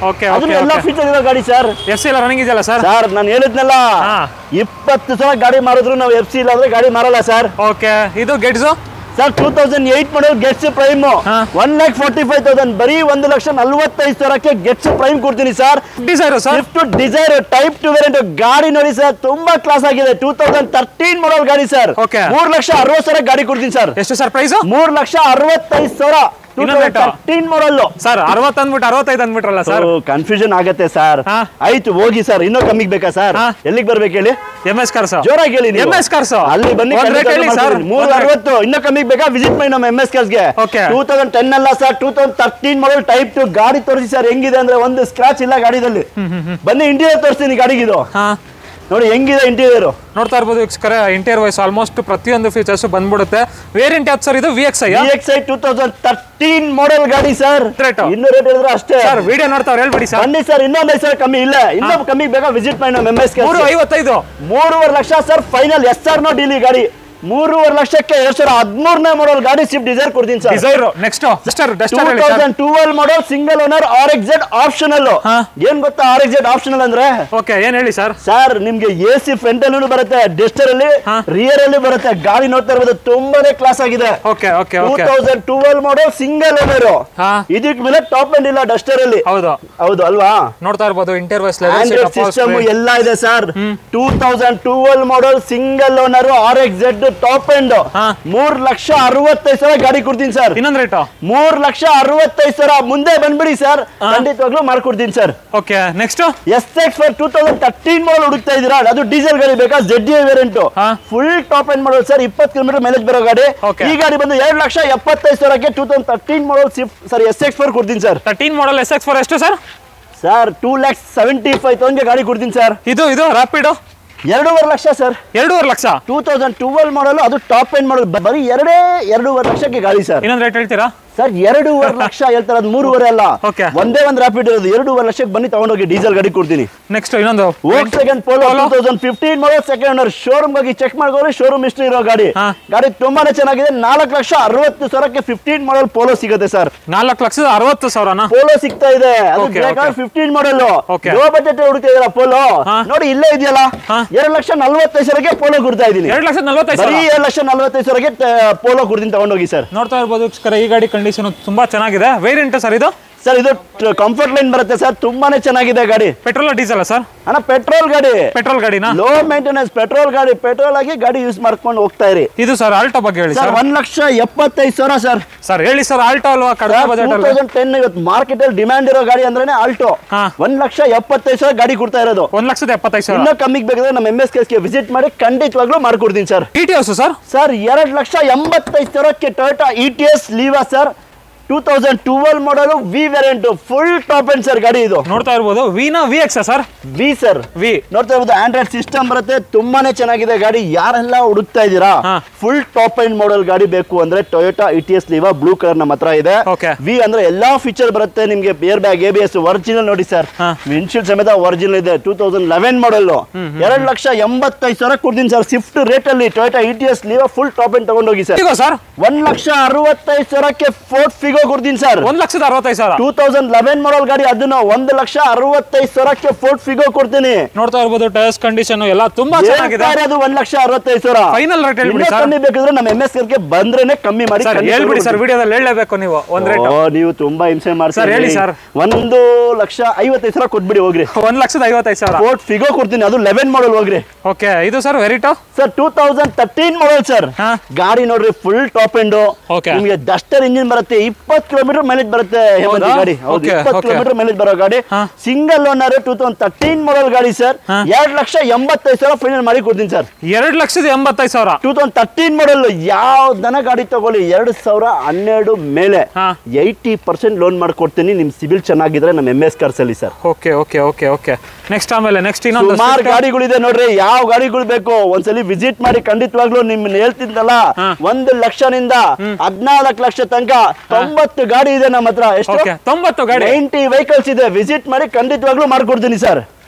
S2: ಓಕೆ
S1: ಅದನ್ನ ಎಲ್ಲ ಫೀಚರ್ ಇರೋ ಗಾಡಿ ಸರ್.
S2: FC ಎಲ್ಲ ರನ್ನಿಂಗ್ ಇದೆಯಲ್ಲ ಸರ್?
S1: ಸರ್ ನಾನು ಹೇಳಿದ್ನಲ್ಲ, 20,000 ಗಾಡಿ ಮಾರಿದ್ರು ನಾವು FC ಇಲ್ಲ ಅಂದ್ರೆ ಗಾಡಿ ಮಾರಲ್ಲ ಸರ್.
S2: ಓಕೆ ಇದು ಗೆಟ್ಸ್
S1: ಸರ್ 2008 ಮಾಡಲ್ ಗೆಟ್ಸ್ ಪ್ರೈಮ್ 1,45,000 ಬರೀ 1,45,000ಕ್ಕೆ ಗೆಟ್ಸ್ ಪ್ರೈಮ್ ಕೊಡ್ತೀನಿ sir.
S2: Dzire sir,
S1: Swift desire type 2 variant ಗಾಡಿ ನೋಡಿ ಸರ್, ತುಂಬಾ ಕ್ಲಾಸ್ ಆಗಿದೆ. 2013 ಮಾಡಲ್ ಗಾಡಿ ಸರ್. 3,60,000 ಗಾಡಿ ಕೊಡ್ತೀನಿ ಸರ್.
S2: ಎಷ್ಟು ಸರ್ ಪ್ರೈಸ್?
S1: 3,65,000. 2013 model
S2: sir. 60 ಅಂದ್ಬಿಟ್ಟು 65 ಅಂದ್ಬಿಟ್ರಲ್ಲ ಸರ್,
S1: ಕನ್ಫ್ಯೂಷನ್ ಆಗತ್ತೆ ಸರ್. ಆಯ್ತು ಹೋಗಿ ಸರ್, ಇನ್ನೂ ಕಮ್ಮಿಗೆ ಬೇಕಾ ಸರ್? ಎಲ್ಲಿಗೆ ಬರ್ಬೇಕು ಹೇಳಿ?
S2: MS ಕಾರ್ಸ್
S1: ಜೋರಾಗಿ ಹೇಳಿ.
S2: MS ಕಾರ್ಸ್
S1: ಅಲ್ಲಿ ಬನ್ನಿ, 360. ಇನ್ನೂ ಕಮ್ಮಿಗೆ ಬೇಕಾ? ವಿಸಿಟ್ ಮಾಡಿ ನಮ್ಮ MS ಕಾರ್ಸ್ಗೆ. 2010 ಅಲ್ಲ ಸರ್, 2013 ಮಾಡಲ್ ಟೈಪ್ 2 ಗಾಡಿ ತೋರಿಸಿ ಸರ್. ಹೆಂಗಿದೆ ಅಂದ್ರೆ ಒಂದು ಸ್ಕ್ರಾಚ್ ಇಲ್ಲ ಗಾಡಿದಲ್ಲಿ. ಬನ್ನಿ ಇಂಟೀರಿಯರ್ ತೋರಿಸ್ತೀನಿ ಗಾಡಿಗಿದು. ನೋಡಿ ಹೆಂಗಿದೆ ಇಂಟೀರಿಯರ್,
S2: ನೋಡ್ತಾ ಇರ್ಬೋದು ವೀಕ್ಷಕರೇ. ಇಂಟೀರಿಯರ್ ವೈಸ್ ಆಲ್ಮೋಸ್ಟ್ ಪ್ರತಿಯೊಂದು ಫೀಚರ್ಸ್ ಬಂದ್ಬಿಡುತ್ತೆ. ವೇರಿಯಂಟ್ ಯಾವ್ದು ಸರ್ ಇದು? VXi
S1: 2013 ಮಾಡಲ್ ಗಾಡಿ ಸರ್. ಇನ್ನೂ ರೇಟ್ ಹೇಳಿದ್ರೆ ಅಷ್ಟೇ
S2: ಸರ್. ವಿಡಿಯೋ ನೋಡ್ತಾವ್ರು ಹೇಳ್ಬಿಡಿ ಸರ್.
S1: ಬನ್ನಿ ಸರ್, ಇನ್ನೊಂದು 5,000 ಕಮ್ಮಿ ಇಲ್ಲ, ಇನ್ನೂ ಕಮ್ಮಿ ಬೇಕಾ? ವಿಸಿಟ್ ಮಾಡಿ ನಮ್ಮ MS cars.
S2: 3,55.
S1: 3,5 lakh sir final. SR ನೋ ಡೀಲಿ ಗಾಡಿ. 3,5 ಲಕ್ಷಕ್ಕೆ 2013 ಮಾಡಲ್ ಗಾಡಿ ಸ್ವಿಫ್ಟ್ ಡಿಸೈರ್ ಕೊಡ್ತೀನಿ sir.
S2: Dzire next
S1: 2012 model single owner RXZ optional. ಏನ್ ಗೊತ್ತಾ RXZ ಆಪ್ಷನಲ್ ಅಂದ್ರೆ?
S2: ಓಕೆ ಏನ್ ಹೇಳಿ ಸರ್?
S1: ಸರ್ ನಿಮ್ಗೆ AC ಫ್ರಂಟ್ ಅಲ್ಲೂ ಬರುತ್ತೆ, ಡಸ್ಟರ್ ಅಲ್ಲಿ ರಿಯರ್ ಅಲ್ಲಿ ಬರುತ್ತೆ. ಗಾಡಿ ನೋಡ್ತಾ ಇರ್ಬೋದು, ತುಂಬಾನೇ ಕ್ಲಾಸ್ ಆಗಿದೆ. 2012 ಮಾಡಲ್ ಸಿಂಗಲ್ ಓನರ್. ಇದಕ್ಕೆ ಮೇಲೆ ಟಾಪ್ ಎಂಡ್ ಇಲ್ಲ ಡಸ್ಟರ್ ಅಲ್ಲಿ. ಹೌದು ಅಲ್ವಾ?
S2: ನೋಡ್ತಾ ಇರ್ಬೋದು ಇಂಟೀರಿಯರ್ ವೈಸ್
S1: ಆಂಡ್ರಾಯ್ಡ್ ಸಿಸ್ಟಮ್ ಎಲ್ಲ ಇದೆ sir. 2012 model single owner RXZ top end 3,65,000 ಗಾಡಿ ಕೊಡ್ತೀನಿ ಸರ್.
S2: ಇನ್ನೊಂದು ರೇಟ್
S1: 3,65,000. ಮುಂದೆ ಬಂದ್ಬಿಡಿ ಸರ್, ಖಂಡಿತವಾಗ್ಲೂ ಮಾಡ್ಕೊಡ್ತೀನಿ sir.
S2: Okay next
S1: SX for 2013 ಮಾಡಲ್ ಹುಡುಕ್ತಾ ಇದೀರಾ? ಅದು ಡೀಸೆಲ್ ಗಾಡಿ ಬೇಕಾ? ZDI variant full top end model sir. 20 kilometre mileage ಬರೋ ಗಾಡಿ. ಈ ಗಾಡಿ ಬಂದು 2,75,000ಕ್ಕೆ 2013 ಮಾಡಲ್ ಸರ್ SX4 ಕೊಡ್ತೀನಿ ಸರ್.
S2: 13 ಮಾಡಲ್ SX4 ಎಷ್ಟು ಸರ್?
S1: ಸರ್ 2,75,000ಗೆ ಗಾಡಿ ಕೊಡ್ತೀನಿ ಸರ್.
S2: ಇದು ರಾಪಿಡೋ
S1: 2,5 ಲಕ್ಷ ಸರ್.
S2: 2,5 ಲಕ್ಷ
S1: 2012 ಮಾಡಲ್, ಅದು ಟಾಪ್ ಎಂಡ್ ಮಾಡಲ್. ಬರೀ 2,5 ಲಕ್ಷಕ್ಕೆ ಗಾಡಿ ಸರ್.
S2: ಇನ್ನೊಂದು ರೇಟ್ ಹೇಳ್ತೀರಾ
S1: ಸರ್? 2,5 ಲಕ್ಷ ಹೇಳ್ತಾರೆ, ಅದು 3,5 ಅಲ್ಲ. ಒಂದೇ ಒಂದು ರ್ಯಾಪಿಡ್ ಇರೋದು. 2,5 ಲಕ್ಷಕ್ಕೆ ಬನ್ನಿ ತಗೊಂಡೋಗಿ, ಡೀಸೆಲ್ ಗಾಡಿ ಕೊಡ್ತೀನಿ.
S2: ನೆಕ್ಸ್ಟ್ ಇನ್ನೊಂದು
S1: Volkswagen Polo 2015 ಮಾಡಲ್ ಸೆಕೆಂಡ್ ಓನರ್. ಶೋರೂಮ್ ಹೋಗಿ ಚೆಕ್ ಮಾಡ್ಕೊಳ್ಳಿ, ಶೋರೂಮ್ ಹಿಸ್ಟ್ರಿ ಇರೋ ಗಾಡಿ. ಗಾಡಿ ತುಂಬಾನೇ ಚೆನ್ನಾಗಿದೆ. 4,60,000ಕ್ಕೆ 15 ಮಾಡಲ್ ಪೋಲೋ ಸಿಗುತ್ತೆ ಸರ್.
S2: 4,60,000
S1: ಪೋಲೋ ಸಿಗ್ತಾ ಇದೆ. ಅದು 15 ಮಾಡಲ್. ಲೋ ಬಜೆಟ್ ಹುಡುಕ್ತಾ ಇದೀರಾ ಪೋಲೋ? ನೋಡಿ ಇಲ್ಲೇ ಇದೆಯಲ್ಲ, 2,40,000ಕ್ಕೆ ಪೋಲೋ ಕೊಡ್ತಾ ಇದೀನಿ. 2,40,000ಕ್ಕೆ ಪೋಲೋ ಕೊಡ್ತೀನಿ, ತಗೊಂಡೋಗಿ ಸರ್.
S2: ನೋಡ್ತಾ ಇರ್ಬೋದು ಈ ಗಾಡಿ ಕಂಡೀಷನ್ ತುಂಬಾ ಚೆನ್ನಾಗಿದೆ. ವೇರಿಯಂಟ್ ಸರ್ ಇದು?
S1: ಸರ್ ಇದು ಕಂಫರ್ಟ್ ಲೈನ್ ಬರುತ್ತೆ ಸರ್, ತುಂಬಾನೇ ಚೆನ್ನಾಗಿದೆ ಗಾಡಿ.
S2: Petrol diesel sir?
S1: ಅಣ್ಣ ಪೆಟ್ರೋಲ್ ಗಾಡಿ.
S2: ಪೆಟ್ರೋಲ್ ಗಾಡಿನಾ?
S1: ಲೋ ಮೇಂಟೆನೆನ್ಸ್ ಪೆಟ್ರೋಲ್ ಗಾಡಿ. ಪೆಟ್ರೋಲ್ ಆಗಿ ಗಾಡಿ ಯೂಸ್ ಮಾಡ್ಕೊಂಡು ಹೋಗ್ತಾ ಇರಿ.
S2: ಇದು ಸರ್ ಆಲ್ಟೋ ಬಗ್ಗೆ ಹೇಳಿ ಸರ್.
S1: 1,75,000 ಸರ್.
S2: ಸರ್ ಹೇಳಿ ಸರ್, ಆಲ್ಟೋ ಅಲ್ವಾ? ಕಡಿಮೆ ಬಜೆಟ್ ಅಲ್ಲಿ
S1: 2010 ಇವತ್ತು ಮಾರ್ಕೆಟ್ ಅಲ್ಲಿ ಡಿಮ್ಯಾಂಡ್ ಇರೋ ಗಾಡಿ ಅಂದ್ರೆ ಆಲ್ಟೋ. 1,75,000 ಗಾಡಿ ಕೊಡ್ತಾ ಇರೋದು.
S2: 1,75,000.
S1: ಇನ್ನೂ ಕಮ್ಮಿಗೆ ಬೇಕಾದ್ರೆ ನಮ್ಮ MS ಕಾರ್ಸ್ಗೆ ವಿಸಿಟ್ ಮಾಡಿ, ಖಂಡಿತವಾಗ್ಲೂ ಮಾಡ್ಕೊಡ್ತೀನಿ ಸರ್.
S2: ETS sir?
S1: ಸರ್ 2,85,000ಕ್ಕೆ Toyota ETS Liva sir. 2012 model V variant full top end sir ಗಾಡಿ. ಇದು
S2: ನೋಡ್ತಾ ಇರ್ಬೋದು ವಿನಾ VX sir?
S1: V sir, V ನೋಡ್ತಾ ಇರ್ಬೋದು. ಆಂಡ್ರಾಯ್ಡ್ ಸಿಸ್ಟಮ್ ಬರುತ್ತೆ, ತುಂಬಾನೇ ಚೆನ್ನಾಗಿದೆ ಗಾಡಿ. ಯಾರೆಲ್ಲ ಹುಡುಕ್ತಾ ಇದೀರಾ ಫುಲ್ ಟಾಪ್ ಎಂಡ್ ಮಾಡಲ್ ಗಾಡಿ ಬೇಕು ಅಂದ್ರೆ Toyota ETS Liva blue colour ನಮ್ಮ ಹತ್ರ ಇದೆ. ವಿ ಅಂದ್ರೆ ಎಲ್ಲಾ ಫೀಚರ್ ಬರುತ್ತೆ ನಿಮ್ಗೆ. ಏರ್ ಬ್ಯಾಗ್, ABS ಒರಿಜಿನಲ್ ನೋಡಿ ಸರ್. ವಿಂಡ್ಶೀಲ್ಡ್ ಸಮೇತ ಒರಿಜಿನಲ್ ಇದೆ. 2011 ಮಾಡಲ್. 2,85,000 ಕೊಡ್ತೀನಿ ಸರ್. ಸ್ವಿಫ್ಟ್ ರೇಟ್ ಅಲ್ಲಿ Toyota ETS Liva full top end ತಗೊಂಡೋಗಿ ಸರ್. 1,65,000ಕ್ಕೆ ಫೋರ್ತ್ ಫಿಗರ್ ಫಿಗೋ ಕೊಡ್ತೀನಿ ಸರ್.
S2: 1,65,000
S1: 2011 ಮಾಡಲ್ ಗಾಡಿ, ಅದನ್ನ 1,65,000ಕ್ಕೆ ಫೋರ್ಟ್ ಫಿಗೋ ಕೊಡ್ತೀನಿ.
S2: ನೋಡ್ತಾ ಇರ್ಬೋದು ಟೈರ್ಸ್ ಕಂಡೀಷನ್ ಎಲ್ಲ ತುಂಬಾ ಚೆನ್ನಾಗಿದೆ.
S1: ಅದು 1,65,000
S2: ಫೈನಲ್ ರೇಟ್ ಹೇಳ್ಬಿಡಿ ಸರ್.
S1: ಕಮ್ಮಿ ಬೇಕಿದ್ರೆ ನಮ್ಮ MS ಗೆ ಬಂದ್ರೇನೆ ಕಮ್ಮಿ ಮಾಡಿ
S2: ಹೇಳ್ಬಿಡಿ ಸರ್. ವಿಡಿಯೋದಲ್ಲಿ ಹೇಳಲೇಬೇಕು ನೀವು ಒಂದ್ ರೇಟ್.
S1: ನೀವು ತುಂಬಾ ಹಿಂಸೆ ಮಾಡ್ತೀರಿ.
S2: ಹೇಳಿ ಸರ್.
S1: 1,55,000 ಕೊಟ್ಬಿಡಿ ಹೋಗ್ರಿ.
S2: 1,55,000
S1: ಫೋರ್ಟ್ ಫಿಗೋ ಕೊಡ್ತೀನಿ, ಅದು 11 ಮಾಡಲ್ ಹೋಗ್ರಿ.
S2: ಓಕೆ, ಇದು sir Verito
S1: sir 2013 model sir. ಗಾಡಿ ನೋಡ್ರಿ ಫುಲ್ ಟಾಪ್ ಎಂಡ್. ನಿಮಗೆ ಡಸ್ಟರ್ ಇಂಜಿನ್ ಬರುತ್ತೆ, 20 ಕಿಲೋಮೀಟರ್ ಮೈಲೇಜ್ ಬರುತ್ತೆ ಗಾಡಿ. ಹೌದು, 20 ಕಿಲೋಮೀಟರ್ ಮೈಲೇಜ್ ಬರೋ ಗಾಡಿ. ಸಿಂಗಲ್ ಓನರ್ 2013 ಮಾಡಲ್ ಗಾಡಿ ಸರ್. 2,85,000 ಫೈನಲ್ ಮಾಡಿ ಕೊಡ್ತೀನಿ ಸರ್.
S2: 2,85,000
S1: 2013 ಮಾಡಲ್. ಯಾವ ದನ ಗಾಡಿ ತಗೊಳ್ಳಿ 2012 ಮೇಲೆ 80% ಲೋನ್ ಮಾಡ್ಕೊಡ್ತೀನಿ. ನಿಮ್ ಸಿಬಿಲ್ ಚೆನ್ನಾಗಿದ್ರೆ ನಮ್ಮ MS ಕಾರ್ಸ್ ಅಲ್ಲಿ sir.
S2: Okay okay okay okay. Next ಆಮೇಲೆ ನೆಕ್ಸ್ಟ್ ಇನ್ನೊಂದು
S1: ಸುಮಾರು ಗಾಡಿಗಳಿದೆ ನೋಡ್ರಿ. ಯಾವ ಗಾಡಿಗಳು ಬೇಕು ಒಂದ್ಸಲಿ ವಿಸಿಟ್ ಮಾಡಿ. ಖಂಡಿತವಾಗ್ಲೂ ನಿಮ್ಮನ್ನ ಹೇಳ್ತಿದ್ದಲ್ಲ, 1 ಲಕ್ಷದಿಂದ 14 ಲಕ್ಷ ತನಕ 90 ಗಾಡಿ ಇದೆ ನಮ್ಮ ಹತ್ರ. ಎಷ್ಟು?
S2: 90 ಗಾಡಿ,
S1: 90 ವೆಹಿಕಲ್ಸ್ ಇದೆ. ವಿಸಿಟ್ ಮಾಡಿ, ಖಂಡಿತವಾಗ್ಲೂ ಮಾಡ್ಕೊಡ್ತೀನಿ ಸರ್.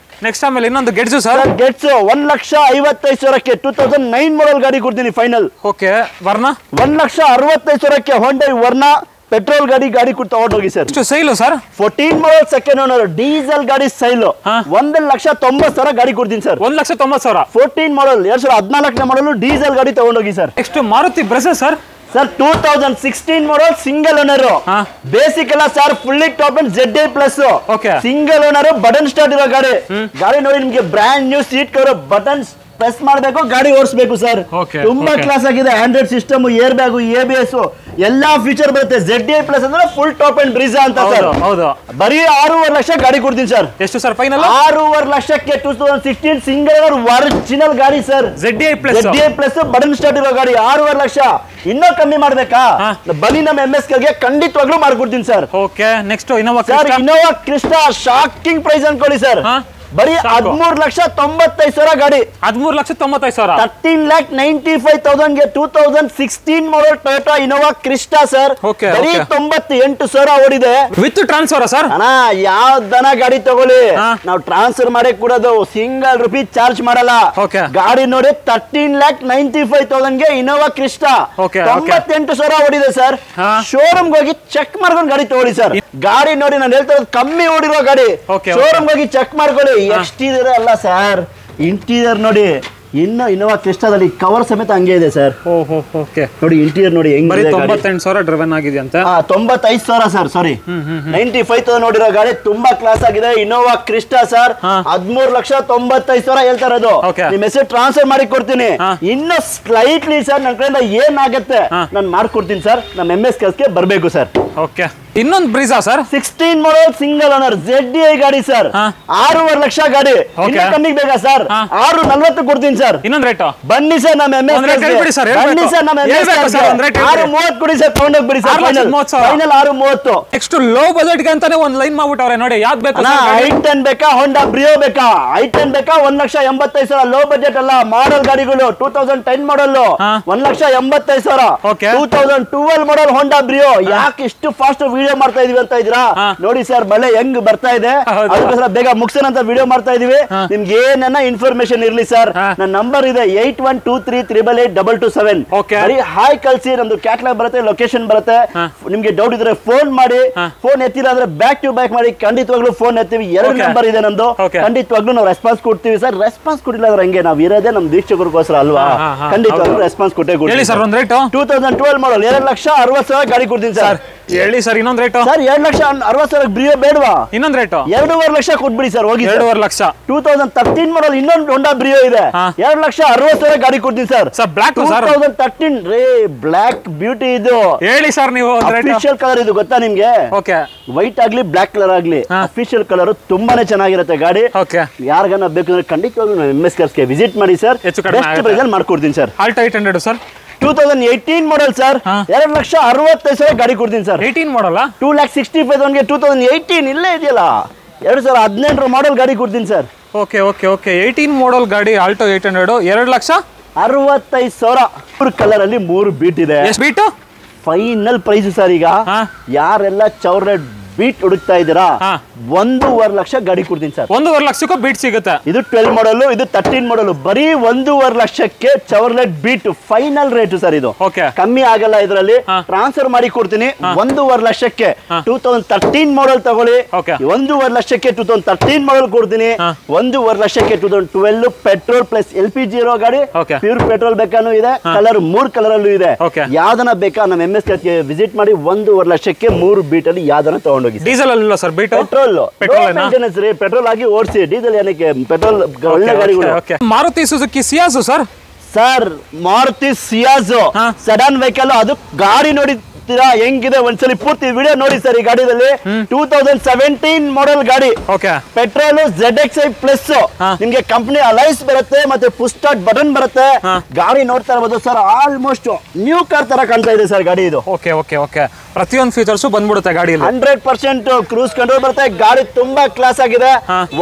S2: ನೆಕ್ಸ್ಟ್ ಆಮೇಲೆ ಇನ್ನೊಂದು ಗೆಟ್ಸ್ ಸರ್.
S1: ಗೆಟ್ಸ್ 1,55,000ಕ್ಕೆ 2009 ಮಾಡಲ್ ಗಾಡಿ ಕೊಡ್ತೀನಿ ಫೈನಲ್.
S2: ಓಕೆ. ವರ್ಣ
S1: 1,65,000ಕ್ಕೆ ಹೊಂಡೈ ವರ್ಣ ಪೆಟ್ರೋಲ್ ಗಾಡಿ ಕೊಟ್ಟು ತಗೊಂಡೋಗಿ sir.
S2: Sail sir
S1: 14 model second owner diesel ಗಾಡಿ ಸೈಲು 1,90,000 ಗಾಡಿ ಕೊಡ್ತೀನಿ ಸರ್.
S2: 1,90,000
S1: 14 ಮಾಡಲ್ 2014 ಮಾಡಲ್ ಡೀಸೆಲ್ ಗಾಡಿ ತಗೊಂಡೋಗಿ sir.
S2: Next Maruti Brezza sir.
S1: Sir 2016 model single owner. Basic ಎಲ್ಲ sir fully top end ZA plus. Single owner button start ಇರೋ ಗಾಡಿ. ಗಾಡಿ ನೋಡಿ ನಿಮ್ಗೆ brand new seat cover, button press ಮಾಡಬೇಕು, ಗಾಡಿ ಓಡಿಸಬೇಕು ಸರ್. ತುಂಬಾ ಕ್ಲಾಸ್ ಆಗಿದೆ. Android system, air bag, ABS ಎಲ್ಲಾ ಫೀಚರ್ ಬರುತ್ತೆ. ZA ಪ್ಲಸ್ ಅಂದ್ರೆ ಫುಲ್ ಟಾಪ್ ಅಂಡ್ ಬ್ರಿಜಾ ಅಂತ ಸರ್. ಬರೀ 6.5 ಲಕ್ಷ ಗಾಡಿ ಕೊಡ್ತೀನಿ ಸರ್.
S2: ಎಷ್ಟು ಸರ್ ಫೈನಲ್?
S1: 6.5 ಲಕ್ಷಕ್ಕೆ 2016 ಸಿಂಗಲ್ ಓನರ್ ಒರಿಜಿನಲ್ ಗಾಡಿ sir.
S2: ZA plus
S1: button start ಇರೋ ಗಾಡಿ 6.5 ಲಕ್ಷ. ಇನ್ನೂ ಕಮ್ಮಿ ಮಾಡ್ಬೇಕಾ? ಬನ್ನಿ ನಮ್ಮ MS ಗೆ ಖಂಡಿತವಾಗ್ಲೂ ಮಾಡ್ಕೊಡ್ತೀನಿ sir.
S2: Okay. Next Innova
S1: Crysta shocking price ಅನ್ಕೊಳ್ಳಿ ಸರ್. ಬರೀ 13,95,000 ಗಾಡಿ.
S2: 13,95,000
S1: 13,95,000ಗೆ 2016 model Toyota Innova Crysta sir. ಬರೀ 98,000 ಓಡಿದೆ
S2: ವಿತ್ ಟ್ರಾನ್ಸ್ಫರ್ ಸರ್.
S1: ಅಣ್ಣ ಯಾವ ದನ ಗಾಡಿ ತಗೊಳ್ಳಿ, ನಾವು ಟ್ರಾನ್ಸ್ಫರ್ ಮಾಡಿ ಕೊಡೋದು, ಸಿಂಗಲ್ ರುಪಿ ಚಾರ್ಜ್ ಮಾಡಲ್ಲ. ಗಾಡಿ ನೋಡಿ 13,95,000ಗೆ ಇನೋವಾ ಕ್ರಿಸ್ಟಾ 98,000 ಓಡಿದೆ ಸರ್. ಶೋರೂಮ್ ಹೋಗಿ ಚೆಕ್ ಮಾಡ್ಕೊಂಡು ಗಾಡಿ ತಗೊಳ್ಳಿ ಸರ್. ಗಾಡಿ ನೋಡಿ ನಾನು ಹೇಳ್ತಾ ಇರೋದು ಕಮ್ಮಿ ಓಡಿರೋ ಗಾಡಿ. ಶೋರೂಮ್ ಹೋಗಿ ಚೆಕ್ ಮಾಡ್ಕೊಳ್ಳಿ. ಎಕ್ಸ್ಟೀರಿಯರ್ ಅಲ್ಲ ಸರ್, ಇಂಟೀರಿಯರ್ ನೋಡಿ. ಇನ್ನು ಇನೋವಾ ಕ್ರಿಸ್ಟಾದಲ್ಲಿ ಕವರ್ ಸಮೇತ ಹಂಗೆ ಇದೆ ಸರ್. ನೋಡಿ ಇಂಟೀರಿಯರ್ ನೋಡಿ ಹೆಂಗಿದೆ.
S2: 98,000 ಡ್ರೈವನ್ ಆಗಿದೆ ಅಂತ.
S1: 95,000 ಸರ್, ಸಾರಿ 95,000 ನೋಡಿರೋ ಗಾಡಿ. ತುಂಬಾ ಕ್ಲಾಸ್ ಆಗಿದೆ ಇನೋವಾ ಕ್ರಿಸ್ಟಾ ಸರ್. 13,95,000 ಹೇಳ್ತಾ ಇರೋದು. ನಿಮ್ ಹೆಸರು ಟ್ರಾನ್ಸ್ಫರ್ ಮಾಡಿ ಕೊಡ್ತೀನಿ. ಇನ್ನು ಸ್ಲೈಟ್ಲಿ ಸರ್ ನನ್ನ ಕಡೆಯಿಂದ ಏನಾಗತ್ತೆ ನಾನು ಮಾಡ್ಕೊಡ್ತೀನಿ ಸರ್. ನಮ್ಮ MS ಕೆಲ್ಸಕ್ಕೆ ಬರ್ಬೇಕು ಸರ್.
S2: ಓಕೆ. ಇನ್ನೊಂದು ಬ್ರೀಜಾ ಸರ್
S1: 16 ಮಾಡಲ್ ಸಿಂಗಲ್ ಓನರ್ ZDI ಗಾಡಿ ಸರ್. 6.5 ಲಕ್ಷ ಗಾಡಿ. ಕಮ್ಮಿಗೆ ಬೇಕಾ ಸರ್? 6,40 ಕೊಡ್ತೀನಿ ಸರ್. ಇನ್ನೊಂದು ರೇಟ್ ಬನ್ನಿ ಸರ್ ನಮ್ಮ MS ಬನ್ನಿ ಸರ್ ನಮ್ಮ MS 6,30 ಕೊಡಿ ಸರ್. ತಗೊಂಡೋಗ್ಬಿಡಿ sir. Final 6,30.
S2: Next low budget ಗೆ ಅಂತಾನೆ ಒಂದು ಲೈನ್ ಮಾಡ್ಬಿಟ್ಟವ್ರೆ ನೋಡಿ. ಯಾವ್ದು ಬೇಕು?
S1: i10 ಬೇಕಾ, ಹೋಂಡಾ ಬ್ರಿಯೋ ಬೇಕಾ? i10 ಬೇಕಾ 1,85,000. ಲೋ ಬಜೆಟ್ ಅಲ್ಲ, ಮಾಡಲ್ ಗಾಡಿಗಳು 2010 ಮಾಡಲ್ 1,85,000. 2012 ಮಾಡಲ್ ಹೋಂಡಾ ಬ್ರಿಯೋ. ಯಾಕೆ ಇಷ್ಟು ಫಾಸ್ಟ್ ವಿಡಿಯೋ ಮಾಡ್ತಾ ಇದೀವಿ ಅಂತ ಇದ್ದೀರಾ? ನೋಡಿ ಸರ್ ಮಳೆ ಹೆಂಗ್ ಬರ್ತಾ ಇದೆ, ಅದಕ್ಕೋಸ್ಕರ ಬೇಗ ಮುಗಿಸೋಣ ಅಂತ ವಿಡಿಯೋ ಮಾಡ್ತಾ ಇದೀವಿ. ನಿಮ್ಗೆ ಏನನ್ನ ಇನ್ಫಾರ್ಮೇಶನ್ ಇರ್ಲಿ ಸರ್, ನನ್ನ ನಂಬರ್ ಇದೆ 8123882227. ಬರೀ ಹಾಯ್ ಕಳ್ಸಿ, ನಮ್ದು ಕ್ಯಾಟ್ಲಾಗ್ ಬರುತ್ತೆ, ಲೊಕೇಶನ್ ಬರುತ್ತೆ. ನಿಮ್ಗೆ ಡೌಟ್ ಇದ್ರೆ ಫೋನ್ ಮಾಡಿ. ಫೋನ್ ಎತ್ತಿಲ್ಲ ಅಂದ್ರೆ ಬ್ಯಾಕ್ ಟು ಬ್ಯಾಕ್ ಮಾಡಿ, ಖಂಡಿತವಾಗ್ಲೂ ಫೋನ್ ಎತ್ತೀವಿ. 2 ನಂಬರ್ ಇದೆ ನಮ್ದು. ಖಂಡಿತವಾಗ್ಲೂ ನಾವು ರೆಸ್ಪಾನ್ಸ್ ಕೊಡ್ತೀವಿ ಸರ್. ರೆಸ್ಪಾನ್ಸ್ ಕೊಟ್ಟಿಲ್ಲ ಅಂದ್ರೆ ಹಂಗೆ, ನಾವು ಇರೋದೇ ನಮ್ ವೀಕ್ಷಕರಿಗೋಸ್ಕರ ಅಲ್ವಾ. ಖಂಡಿತವಾಗ್ಲೂ ರೆಸ್ಪಾನ್ಸ್ ಕೊಟ್ಟೆ ಕೊಡ್ತೀವಿ ಸರ್. 2012 ಮಾಡಲ್ 2,60,000 ಗಾಡಿ ಕೊಡ್ತೀನಿ ಸರ್.
S2: ಹೇಳಿ ಸರ್ ಇನ್ನೊಂದು ರೇಟ್.
S1: ಸರ್ 2,60,000 ಬ್ರಿಯೋ ಬೇಡವಾ?
S2: ಇನ್ನೊಂದು ರೇಟ್
S1: 2.5 ಲಕ್ಷ ಕೊಟ್ಬಿಡಿ ಸರ್. ಹೋಗಿ
S2: 2.5 ಲಕ್ಷ.
S1: 2013 ಮಾಡಲ್ ಇನ್ನೊಂದು ಹೋಂಡಾ ಬ್ರಿಯೋ ಇದೆ. 2,60,000 ಗಾಡಿ ಕೊಡ್ತೀನಿ ಸರ್.
S2: ಬ್ಲಾಕ್
S1: 2013 ರೇ ಬ್ಲಾಕ್ ಬ್ಯೂಟಿ ಇದು.
S2: ಹೇಳಿ ಸರ್ ನೀವು.
S1: ಅಫಿಷಿಯಲ್ ಕಲರ್ ಇದು ಗೊತ್ತಾ ನಿಮ್ಗೆ? ವೈಟ್ ಆಗ್ಲಿ ಬ್ಲಾಕ್ ಕಲರ್ ಆಗ್ಲಿ ಅಫಿಷಿಯಲ್ ಕಲರ್ ತುಂಬಾನೇ ಚೆನ್ನಾಗಿರುತ್ತೆ ಗಾಡಿ. ಯಾರಿಗಾನ ಬೇಕಂದ್ರೆ ಖಂಡಿತವಾಗ್ಲೂ MS ಕಾರ್ಸ್ಗೆ ವಿಸಿಟ್ ಮಾಡಿ ಸರ್. ಬೆಸ್ಟ್ ಪ್ರೈಸ್ ಅಲ್ಲಿ ಮಾಡ್ಕೊಡ್ತೀನಿ sir.
S2: Alto 800 sir
S1: 2018 model sir. 2,65,000 ಗಾಡಿ ಕೊಡ್ತೀನಿ ಸರ್.
S2: 18 ಮಾಡಲ್
S1: 2,65,000ಗೆ 2018 ಇಲ್ಲೇ ಇದೆಯಲ್ಲ 2018 ಮಾಡಲ್ ಗಾಡಿ ಕೊಡ್ತೀನಿ ಸರ್.
S2: Okay okay okay. 18 ಮಾಡಲ್ ಗಾಡಿ ಆಲ್ಟೋ 800
S1: 2,65,000. 3 ಕಲರ್ ಅಲ್ಲಿ 3 ಬೀಟ್ ಇದೆ.
S2: ಎಷ್ಟು ಬೀಟ್?
S1: Final price sir. ಈಗ ಯಾರೆಲ್ಲ ಚೌರ್ಲೆಟ್ ಬೀಟ್ ಹುಡುಕ್ತಾ ಇದ್ದೀರಾ 1.5 ಲಕ್ಷ ಗಾಡಿ ಕೊಡ್ತೀನಿ ಸರ್.
S2: 1.5 ಲಕ್ಷಕ್ಕೂ ಬೀಟ್ ಸಿಗುತ್ತೆ.
S1: ಇದು 12 ಮಾಡಲ್, ಇದು 13 ಮಾಡಲ್. ಬರೀ 1.5 ಲಕ್ಷಕ್ಕೆ Chevrolet Beat final rate sir. ಇದು ಕಮ್ಮಿ ಆಗಲ್ಲ, ಇದರಲ್ಲಿ ಟ್ರಾನ್ಸ್ಫರ್ ಮಾಡಿ ಕೊಡ್ತೀನಿ. 1.5 ಲಕ್ಷಕ್ಕೆ 2013 ಮಾಡಲ್ ತಗೊಳ್ಳಿ. 1.5 ಲಕ್ಷಕ್ಕೆ 2013 ಮಾಡಲ್ ಕೊಡ್ತೀನಿ. 1.5 ಲಕ್ಷಕ್ಕೆ 2012 ಪೆಟ್ರೋಲ್ ಪ್ಲಸ್ LPG ಇರೋ ಗಾಡಿ. ಪ್ಯೂರ್ ಪೆಟ್ರೋಲ್ ಬೇಕಾನು ಇದೆ, ಕಲರ್ 3 ಕಲರ್ ಅಲ್ಲೂ ಇದೆ. ಯಾವ್ದನ ಬೇಕಾ ನಮ್ಮ MS ಗೆ ವಿಸಿಟ್ ಮಾಡಿ. 1.5 ಲಕ್ಷಕ್ಕೆ 3 ಬೀಟ್ ಅಲ್ಲಿ ಯಾವ್ದನ ತಗೊಂಡೋಗಿ.
S2: ಡೀಸೆಲ್ ಅಲ್ಲ ಸರ್, ಬೀಟ್
S1: ಪೆಟ್ರೋಲ್ ಆಗಿ ಓಡಿಸಿ. ಡೀಸೆಲ್ ಏನಕ್ಕೆ, ಪೆಟ್ರೋಲ್ ಒಳ್ಳೆ ಗಾಡಿಗಳು.
S2: Maruti Suzuki ಸಿಯಾಜು sir.
S1: Sir Maruti ಸಿಯಾಜು sudden vehicle. ಅದು ಗಾಡಿ ನೋಡಿ ಹೆಂಗಿದೆ ಒಂದ್ಸಲಿ ಪೂರ್ತಿ ವಿಡಿಯೋ ನೋಡಿ ಸರ್. ಈ ಗಾಡಿಯಲ್ಲಿ 2017 ಮಾಡೆಲ್ ಗಾಡಿ, ಪೆಟ್ರೋಲ್ ZXi ಪ್ಲಸ್. ನಿಮ್ಗೆ ಕಂಪನಿ ಅಲೈಸ್ ಬರುತ್ತೆ, ಮತ್ತೆ ಪುಶ್ ಸ್ಟಾರ್ಟ್ ಬಟನ್ ಬರುತ್ತೆ. ಗಾಡಿ ನೋಡ್ತಾ ಇರಬಹುದು ಸರ್, ಆಲ್ಮೋಸ್ಟ್ ನ್ಯೂ ಕಾರ್ ತರ ಕಾಣ್ತಾ ಇದೆ ಸರ್ ಗಾಡಿ. ಇದು
S2: ಪ್ರತಿಯೊಂದು ಫೀಚರ್ಸ್ ಬಂದ್ಬಿಡುತ್ತೆ ಗಾಡಿಯಲ್ಲಿ.
S1: 100% ಕ್ರೂಸ್ ಕಂಟ್ರೋಲ್ ಬರುತ್ತೆ. ಗಾಡಿ ತುಂಬಾ ಕ್ಲಾಸ್ ಆಗಿದೆ,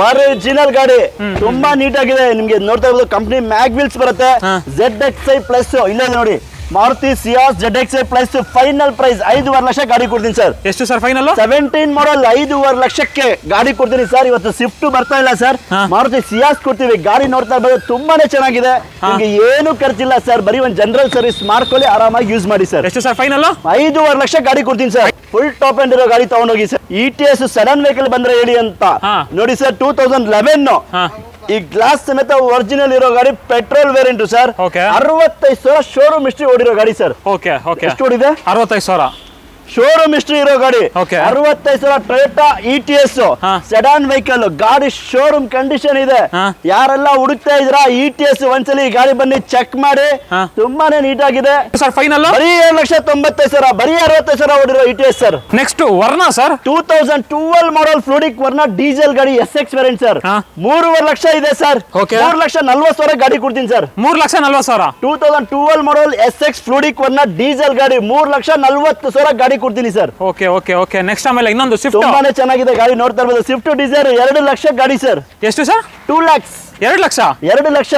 S1: ಒರಿಜಿನಲ್ ಗಾಡಿ, ತುಂಬಾ ನೀಟ್ ಆಗಿದೆ. ನಿಮ್ಗೆ ನೋಡ್ತಾ ಇರಬಹುದು ಕಂಪನಿ ಮ್ಯಾಗ್ ವೀಲ್ಸ್ ಬರುತ್ತೆ. ZXi ಪ್ಲಸ್ ಇಲ್ಲೇ ನೋಡಿ, Maruti Ciaz ZXi plus. Final price 5.5 lakh ಗಾಡಿ ಕೊಡ್ತೀನಿ ಸರ್.
S2: ಎಷ್ಟು ಸರ್ ಫೈನಲ್?
S1: 17 ಮಾಡಲ್ 5.5 ಲಕ್ಷಕ್ಕೆ ಗಾಡಿ ಕೊಡ್ತೀನಿ ಸರ್. ಇವತ್ತು ಸ್ವಿಫ್ಟ್ ಬರ್ತಾ ಇಲ್ಲ ಸರ್, ಮಾರುತಿ ಸಿಯಾಸ್ ಕೊಡ್ತೀವಿ. ಗಾಡಿ ನೋಡ್ತಾ ಇರ್ಬೋದು, ತುಂಬಾನೇ ಚೆನ್ನಾಗಿದೆ. ನಿಮ್ಗೆ ಏನು ಖರ್ಚಿಲ್ಲ ಸರ್, ಬರೀ ಒಂದು ಜನರಲ್ ಸರ್ವಿಸ್ ಮಾಡ್ಕೊಳ್ಳಿ, ಆರಾಮಾಗಿ ಯೂಸ್ ಮಾಡಿ ಸರ್.
S2: ಎಷ್ಟು ಸರ್ ಫೈನಲ್?
S1: 5.5 ಲಕ್ಷ ಗಾಡಿ ಕೊಡ್ತೀನಿ ಸರ್. ಫುಲ್ ಟಾಪ್ ಎಂಡ್ ಇರೋ ಗಾಡಿ ತಗೊಂಡೋಗಿ ಸರ್. ETS ಸಡನ್ ವೆಹಿಕಲ್ ಬಂದ್ರೆ ಹೇಳಿ ಅಂತ ನೋಡಿ ಸರ್. 2011 ಈ ಗ್ಲಾಸ್ ಸಮೇತ ಒರಿಜಿನಲ್ ಇರೋ ಗಾಡಿ, petrol variant sir. 65,000 showroom history ಓಡಿರೋ ಗಾಡಿ ಸರ್. ಎಷ್ಟು ಓಡಿದೆ?
S2: 65,000
S1: ಶೋರೂಮ್ ಹಿಸ್ಟ್ರಿ ಇರೋ ಗಾಡಿ. 65,000 ಟೊಯೋಟಾ ETS ಸೆಡಾನ್ ವೆಹಿಕಲ್. ಗಾಡಿ ಶೋರೂಮ್ ಕಂಡೀಷನ್ ಇದೆ. ಯಾರೆಲ್ಲ ಹುಡುಕ್ತಾ ಇದ್ರ ETS ಒಂದ್ಸಲಿ ಗಾಡಿ ಬನ್ನಿ ಚೆಕ್ ಮಾಡಿ. ತುಂಬಾನೇ ನೀಟ್ ಆಗಿದೆ
S2: ಸರ್. ಫೈನಲ್
S1: ಬರೀ 7,95,000, ಬರೀ 65,000 ಓಡಿರೋ ETS sir.
S2: Next Verna sir,
S1: 2012 ಮಾಡಲ್ ಫ್ಲೂಡಿಕ್ ವರ್ನಾ ಡೀಸೆಲ್ ಗಾಡಿ SX ವೇರಿಯಂಟ್ ಸರ್. 3.5 ಲಕ್ಷ ಇದೆ ಸರ್. 3,40,000 ಗಾಡಿ ಕೊಡ್ತೀನಿ ಸರ್.
S2: 3,40,000
S1: 2012 ಮಾಡಲ್ SX ಫ್ಲೂಡಿಕ್ ವರ್ನಾ ಡೀಸೆಲ್ ಗಾಡಿ 3,40,000 ಗಾಡಿ ಕೊಡ್ತೀನಿ ಸರ್.
S2: ನೆಕ್ಸ್ಟ್ ಆಮೇಲೆ ಇನ್ನೊಂದು ಸ್ವಿಫ್ಟ್,
S1: ತುಂಬಾನೇ ಚೆನ್ನಾಗಿದೆ ಗಾಡಿ ನೋಡ್ತಾ ಇರ್ಬೋದು. ಸ್ವಿಫ್ಟ್ ಡಿಸೈರ್ 2 ಲಕ್ಷ ಗಾಡಿ ಸರ್.
S2: ಎಷ್ಟು sir?
S1: 2 lakhs.
S2: 2 lakh.
S1: 2 lakh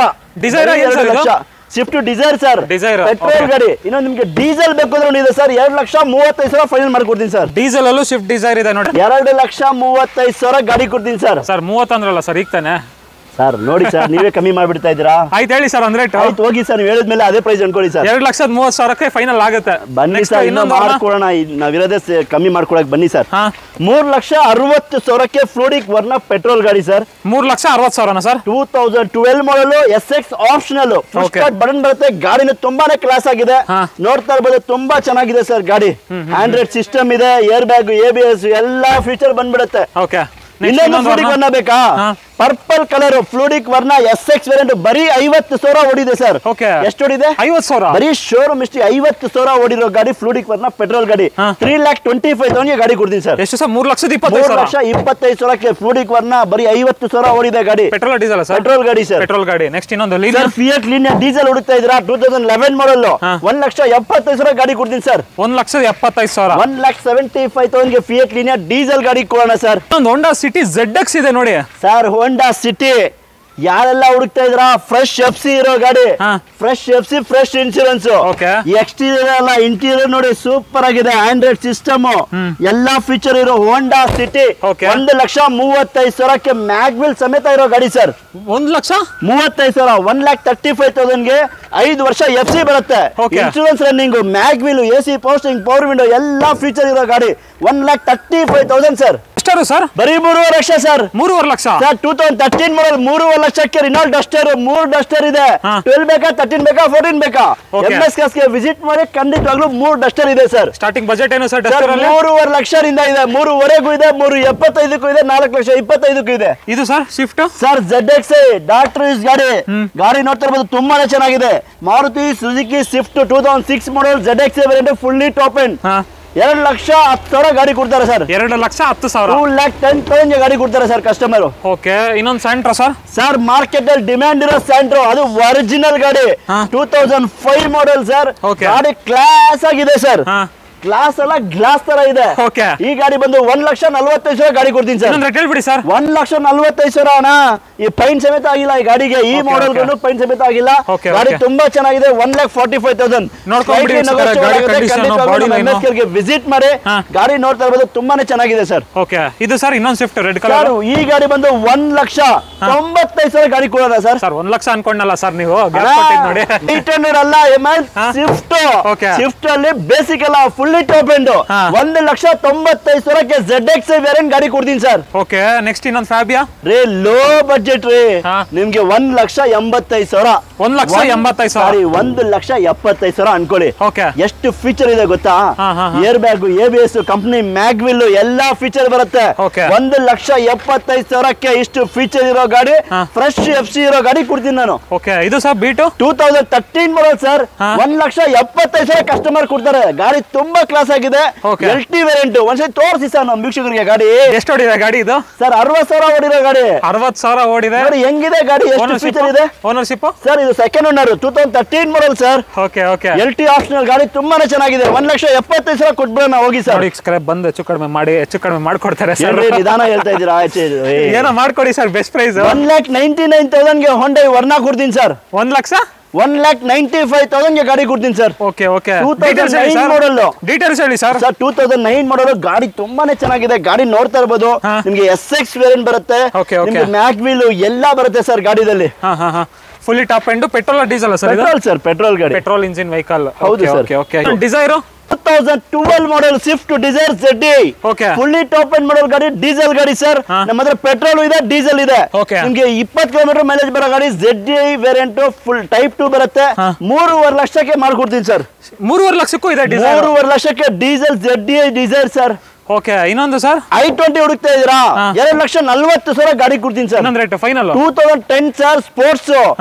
S2: Dzire
S1: 2 lakh. Swift Dzire sir, petrol ಗಾಡಿ. ಇನ್ನೊಂದು ನಿಮ್ಗೆ ಡೀಸೆಲ್ ಬೇಕು ಅಂದ್ರೆ ಇದೆ ಸರ್. 2,35,000 ಫೈನಲ್ ಮಾಡ್ಕೊಡ್ತೀನಿ ಸರ್.
S2: ಡೀಸೆಲ್ ಅಲ್ಲೂ ಸ್ವಿಫ್ಟ್ ಡಿಸೈರ್ ಇದೆ ನೋಡಿ.
S1: 2,35,000 ಗಾಡಿ ಕೊಡ್ತೀನಿ ಸರ್.
S2: ಸರ್ 30 ಅಂದ್ರಲ್ಲ ಸರ್, ಈಗ ತಾನೆ
S1: ಸರ್ ನೋಡಿ ಸರ್, ನೀವೇ ಕಮ್ಮಿ ಮಾಡ್ಬಿಡ್ತಾ ಇದ್ದೀರಾ.
S2: ಆಯ್ತು ಹೇಳಿ ಸರ್, ಅಂದ್ರೆ
S1: ಆಯ್ತು ಹೋಗಿ ಸರ್, ನೀವು ಹೇಳಿದ್ಮೇಲೆ ಅದೇ ಪ್ರೈಸ್ ಅನ್ಕೊಳ್ಳಿ ಸರ್.
S2: 2,30,000ಕ್ಕೆ ಫೈನಲ್ ಆಗುತ್ತೆ.
S1: ಬನ್ನಿ ಸರ್, ಇನ್ನೂ ಮಾಡ್ಕೊಡೋಣ. ನಾವಿರೋದೇ ಕಮ್ಮಿ ಮಾಡ್ಕೊಡಕ್ ಬನ್ನಿ ಸರ್. 3,60,000ಕ್ಕೆ ಫ್ಲೂಡಿಕ್ ವರ್ನಾ ಪೆಟ್ರೋಲ್ ಗಾಡಿ ಸರ್.
S2: 3,60,000 ಸರ್.
S1: 2012 ಮಾಡಲು SX ಆಪ್ಷನಲ್. ಬಟನ್ ಬರುತ್ತೆ. ಗಾಡಿನ ತುಂಬಾನೇ ಕ್ಲಾಸ್ ಆಗಿದೆ, ನೋಡ್ತಾ ಇರ್ಬೋದು. ತುಂಬಾ ಚೆನ್ನಾಗಿದೆ ಸರ್ ಗಾಡಿ. ಆಂಡ್ರಾಯ್ಡ್ ಸಿಸ್ಟಮ್ ಇದೆ, ಏರ್ ಬ್ಯಾಗ್, ABS ಎಲ್ಲಾ ಫೀಚರ್ ಬಂದ್ಬಿಡುತ್ತೆ. ಇನ್ನೊಂದು ಫ್ಲೂಡಿಕ್ ವರ್ನಾ ಬೇಕಾ? Purple colour fluidic Verna SX variant ಬರೀ 50,000 ಓಡಿದೆ ಸರ್. ಎಷ್ಟು ಓಡಿದೆ?
S2: 50,000.
S1: ಬರೀ ಶೋರೂಮ್ ಇಷ್ಟು 50,000 ಓಡಿರೋ ಗಾಡಿ ಫ್ಲೂಡಿಕ್ ವರ್ನಾ ಪೆಟ್ರೋಲ್ ಗಾಡಿ. 3,25,000 ಗಾಡಿ ಕೊಡ್ತೀನಿ ಸರ್.
S2: ಎಷ್ಟು ಸರ್?
S1: 3,25,000ಕ್ಕೆ ಫ್ಲೂಡಿಕ್ ವರ್ನಾ ಬರೀ 50,000 ಓಡಿದೆ ಗಾಡಿ.
S2: Petrol diesel sir?
S1: ಪೆಟ್ರೋಲ್ ಗಾಡಿ ಸರ್.
S2: ಪೆಟ್ರೋಲ್ ಗಾಡಿ. ನೆಕ್ಸ್ಟ್ ಇನ್ನೊಂದು
S1: ಫಿಯಟ್ ಲೀನಿಯಾ ಡೀಸೆಲ್ ಹುಡುಕ್ತಾ ಇದ್ದೀರಾ? 2011 ಮಾಡಲ್ 1,75,000 ಗಾಡಿ ಕೊಡ್ತೀನಿ ಸರ್.
S2: 1,75,000.
S1: 1,75,000ಗೆ ಫಿಯಟ್ ಲೀನಿಯಾ ಡೀಸೆಲ್ ಗಾಡಿ ಕೊಡೋಣ ಸರ್.
S2: ಒಂದು ಹೋಂಡಾ ಸಿಟಿ ZX ಇದೆ ನೋಡಿ
S1: ಸರ್. ಹೋಂಡಾ ಸಿಟಿ ಯಾರೆಲ್ಲ ಹುಡುಕ್ತಾ ಇದ್ರ? ಫ್ರೆಶ್ FC ಇರೋ ಗಾಡಿ, fresh FC, fresh insurance. Exterior ಅಲ್ಲ, ಇಂಟೀರಿಯರ್ ನೋಡಿ ಸೂಪರ್ ಆಗಿದೆ. ಆಂಡ್ರಾಯ್ಡ್ ಸಿಸ್ಟಮ್ ಎಲ್ಲಾ ಫೀಚರ್ ಇರೋ ಹೋಂಡಾ ಸಿಟಿ 1,35,000ಕ್ಕೆ ಮ್ಯಾಗ್ವಿಲ್ ಸಮೇತ ಇರೋ ಗಾಡಿ ಸರ್. 1,35,000. 1,35,000ಗೆ 5 ವರ್ಷ FC ಬರುತ್ತೆ. Insurance running, mag wheel, AC posting, power window ಎಲ್ಲಾ ಫೀಚರ್ ಇರೋ ಗಾಡಿ. 1,35,000 ಸರ್.
S2: ಸರ್
S1: ಬರೀ 3.5 ಲಕ್ಷ ಸರ್.
S2: 3.5 ಲಕ್ಷ
S1: ಸರ್. 2013 ಮಾಡಲ್ 3.5 ಲಕ್ಷಕ್ಕೆ ರಿನಾಲ್ಟ್ ಡಸ್ಟರ್. 3 ಡಸ್ಟರ್ ಇದೆ. 12 ಬೇಕಾ, 13 ಬೇಕಾ, 14 ಬೇಕಾ? MS ಗೆ ವಿಸಿಟ್ ಮಾಡಿ, ಖಂಡಿತವಾಗ್ಲೂ 3 ಡಸ್ಟರ್ ಇದೆ ಸರ್.
S2: ಸ್ಟಾರ್ಟಿಂಗ್ ಬಜೆಟ್ ಏನು ಸರ್?
S1: 3.5 ಲಕ್ಷದಿಂದ ಇದೆ, 3.5ಗೂ ಇದೆ, 3.75ಕ್ಕೂ ಇದೆ, 4,25,000ಕ್ಕೂ ಇದೆ.
S2: ಇದು sir Swift
S1: sir ZXi doctor use ಗಾಡಿ. ಗಾಡಿ ನೋಡ್ತಾ ಇರ್ಬೋದು, ತುಂಬಾನೇ ಚೆನ್ನಾಗಿದೆ. ಮಾರುತಿ ಸುಜುಕಿ ಸ್ವಿಫ್ಟ್ 2006 ಮಾಡಲ್ ZXi variant fully top end. 2,10,000 ಗಾಡಿ ಕೊಡ್ತಾರೆ ಸರ್.
S2: 2,10,000.
S1: 2,10,000 ಗಾಡಿ ಕೊಡ್ತಾರೆ ಸರ್ ಕಸ್ಟಮರ್.
S2: ಇನ್ನೊಂದು ಸ್ಯಾಂಟ್ರೋ ಸರ್.
S1: ಸರ್ ಮಾರ್ಕೆಟ್ ಅಲ್ಲಿ ಡಿಮ್ಯಾಂಡ್ ಇರೋ ಸ್ಯಾಂಟ್ರೋ, ಅದು ಒರಿಜಿನಲ್ ಗಾಡಿ. 2005 ಮಾಡಲ್ ಸರ್. ಗಾಡಿ ಕ್ಲಾಸ್ ಆಗಿದೆ ಸರ್. ಕ್ಲಾಸ್ ಅಲ್ಲ ಗ್ಲಾಸ್ ತರ ಇದೆ.
S2: ಓಕೆ,
S1: ಈ ಗಾಡಿ ಬಂದು 1,45,000 ಗಾಡಿ ಕೊಡ್ತೀನಿ ಸರ್.
S2: ಹೇಳ್ಬಿಡಿ ಸರ್.
S1: 1,45,000 ಅಣ್ಣ. ಈ ಪೈನ್ ಸಮೇತ ಆಗಿಲ್ಲ ಈ ಗಾಡಿಗೆ. ಈ ಮಾಡೆಲ್ ಪೈನ್ ಸಮೇತ ಆಗಿಲ್ಲ. ಗಾಡಿ ತುಂಬಾ ಚೆನ್ನಾಗಿದೆ. 1,45,000 ವಿಸಿಟ್ ಮಾಡಿ ಗಾಡಿ ನೋಡ್ತಾ ಇರ್ಬೋದು. ತುಂಬಾನೇ ಚೆನ್ನಾಗಿದೆ ಸರ್.
S2: ಓಕೆ, ಇದು ಸರ್ ಇನ್ನೊಂದು ಸ್ವಿಫ್ಟ್ ರೆಡ್ ಕಲರ್.
S1: ಈ ಗಾಡಿ ಬಂದು 1,95,000 ಗಾಡಿ ಕೊಡೋಣ ಸರ್.
S2: ಸರ್ 1 ಲಕ್ಷ ಅನ್ಕೊಂಡಲ್ಲ ಸರ್ ನೀವು. ನೋಡಿ
S1: ಅಲ್ಲ ಸ್ವಿಫ್ಟ್. ಸ್ವಿಫ್ಟ್ ಅಲ್ಲಿ ಬೇಸಿಕ್ ಅಲ್ಲ, fully top end. 1,95,000 ZX variant ಗಾಡಿ ಕೊಡ್ತೀನಿ ಸರ್.
S2: ಓಕೆ, ನೆಕ್ಸ್ಟ್ ಇನ್ನೊಂದು ಫ್ಯಾಬಿಯಾ
S1: ರೇ, ಲೋ ಬಜೆಟ್ ರೀ. ನಿಮ್ಗೆ 1,85,000.
S2: 1,85,000
S1: 1,75,000 ಅನ್ಕೊಳ್ಳಿ.
S2: ಓಕೆ,
S1: ಎಷ್ಟು ಫೀಚರ್ ಇದೆ ಗೊತ್ತಾ? Air bag, ABS, company mag wheel ಎಲ್ಲಾ ಫೀಚರ್ ಬರುತ್ತೆ. 1,75,000 ಇಷ್ಟು ಫೀಚರ್ ಇರೋ ಗಾಡಿ, ಫ್ರೆಶ್ FC ಇರೋ ಗಾಡಿ ಕೊಡ್ತೀನಿ ನಾನು.
S2: ಓಕೆ, ಇದು sir beat
S1: 2013 model sir. 1,75,000 customer ಕೊಡ್ತಾರೆ. ಗಾಡಿ ತುಂಬಾ ಕ್ಲಾಸ್ ಆಗಿದೆ. LT variant. ಒಂದ್ಸರಿ ತೋರಿಸಿ ಸರ್ ನಮ್ಮ ವೀಕ್ಷಕರಿಗೆ ಗಾಡಿ.
S2: ಎಷ್ಟು ಓಡಿದೆ ಗಾಡಿ ಇದು?
S1: ಸರ್ 60,000 ಓಡಿರೋ ಗಾಡಿ.
S2: 60,000 ಓಡಿದೆ.
S1: ನೋಡಿ ಹೆಂಗಿದೆ ಗಾಡಿ, ಎಷ್ಟು ಫೀಚರ್ ಇದೆ.
S2: ಓನರ್ಶಿಪ್
S1: ಸರ್ ಇದು second owner, 2013 model sir.
S2: Okay okay,
S1: LT optional ಗಾಡಿ ತುಂಬಾನೇ ಚೆನ್ನಾಗಿದೆ. 1,75,000 ಕೊಟ್ಬಿಡೋಣ ಹೋಗಿ ಸರ್.
S2: ಬಂದು ಹೆಚ್ಚು ಕಡಿಮೆ ಮಾಡ್ಕೊಡ್ತಾರೆ ಸರ್.
S1: ನಿಧಾನ ಹೇಳ್ತಾ ಇದ್ದೀರಾ?
S2: ಏನೋ ಮಾಡ್ಕೊಡಿ sir. Best price
S1: 1,99,000 Hyundai Verna ಕೊಡ್ತೀನಿ ಸರ್. 1,95,000 ಗಾಡಿ ಕೊಡ್ತೀನಿ sir.
S2: Okay okay,
S1: 2009 model.
S2: Details ಹೇಳಿ ಸರ್.
S1: 2009 ಮಾಡಲ್ ಗಾಡಿ ತುಂಬಾನೇ ಚೆನ್ನಾಗಿದೆ. ಗಾಡಿ ನೋಡ್ತಾ ಇರ್ಬೋದು. ನಿಮ್ಗೆ SX ವೇರಿಯಂಟ್ ಬರುತ್ತೆ, ನಿಮ್ಗೆ ಮ್ಯಾಗ್ವಿಲ್ ಎಲ್ಲ ಬರುತ್ತೆ ಸರ್ ಗಾಡಿದಲ್ಲಿ.
S2: Fully top end. Petrol diesel sir?
S1: Petrol sir, petrol ಗಾಡಿ,
S2: ಪೆಟ್ರೋಲ್ ಇಂಜಿನ್ ವೆಹಿಕಲ್.
S1: ಹೌದು sir.
S2: Okay, Dzire
S1: 2012 model Swift Dzire ZD.
S2: Okay,
S1: fully top end model ಗಾಡಿ, ಡೀಸೆಲ್ ಗಾಡಿ ಸರ್. ನಮ್ಮ ಹತ್ರ ಪೆಟ್ರೋಲ್ ಇದೆ, ಡೀಸೆಲ್ ಇದೆ. ನಿಮ್ಗೆ 20 ಕಿಲೋಮೀಟರ್ ಮೈಲೇಜ್ ಬರೋ ಗಾಡಿ. ZD ವೇರಿಯಂಟ್ ಫುಲ್ ಟೈಪ್ 2 ಬರುತ್ತೆ. 3.5 ಲಕ್ಷಕ್ಕೆ ಮಾಡ್ಕೊಡ್ತೀನಿ ಸರ್.
S2: 3.5 ಲಕ್ಷಕ್ಕೂ ಇದೆ ಡೀಸೆಲ್?
S1: 3.5 ಲಕ್ಷಕ್ಕೆ diesel ZD Dzire sir.
S2: Okay, ಇನ್ನೊಂದು ಸರ್
S1: i20 ಹುಡುಕ್ತಾ ಇದೀರಾ? 2,40,000 ಗಾಡಿ ಕೊಡ್ತೀನಿ sir.
S2: Rate final
S1: 2010 sir. Sports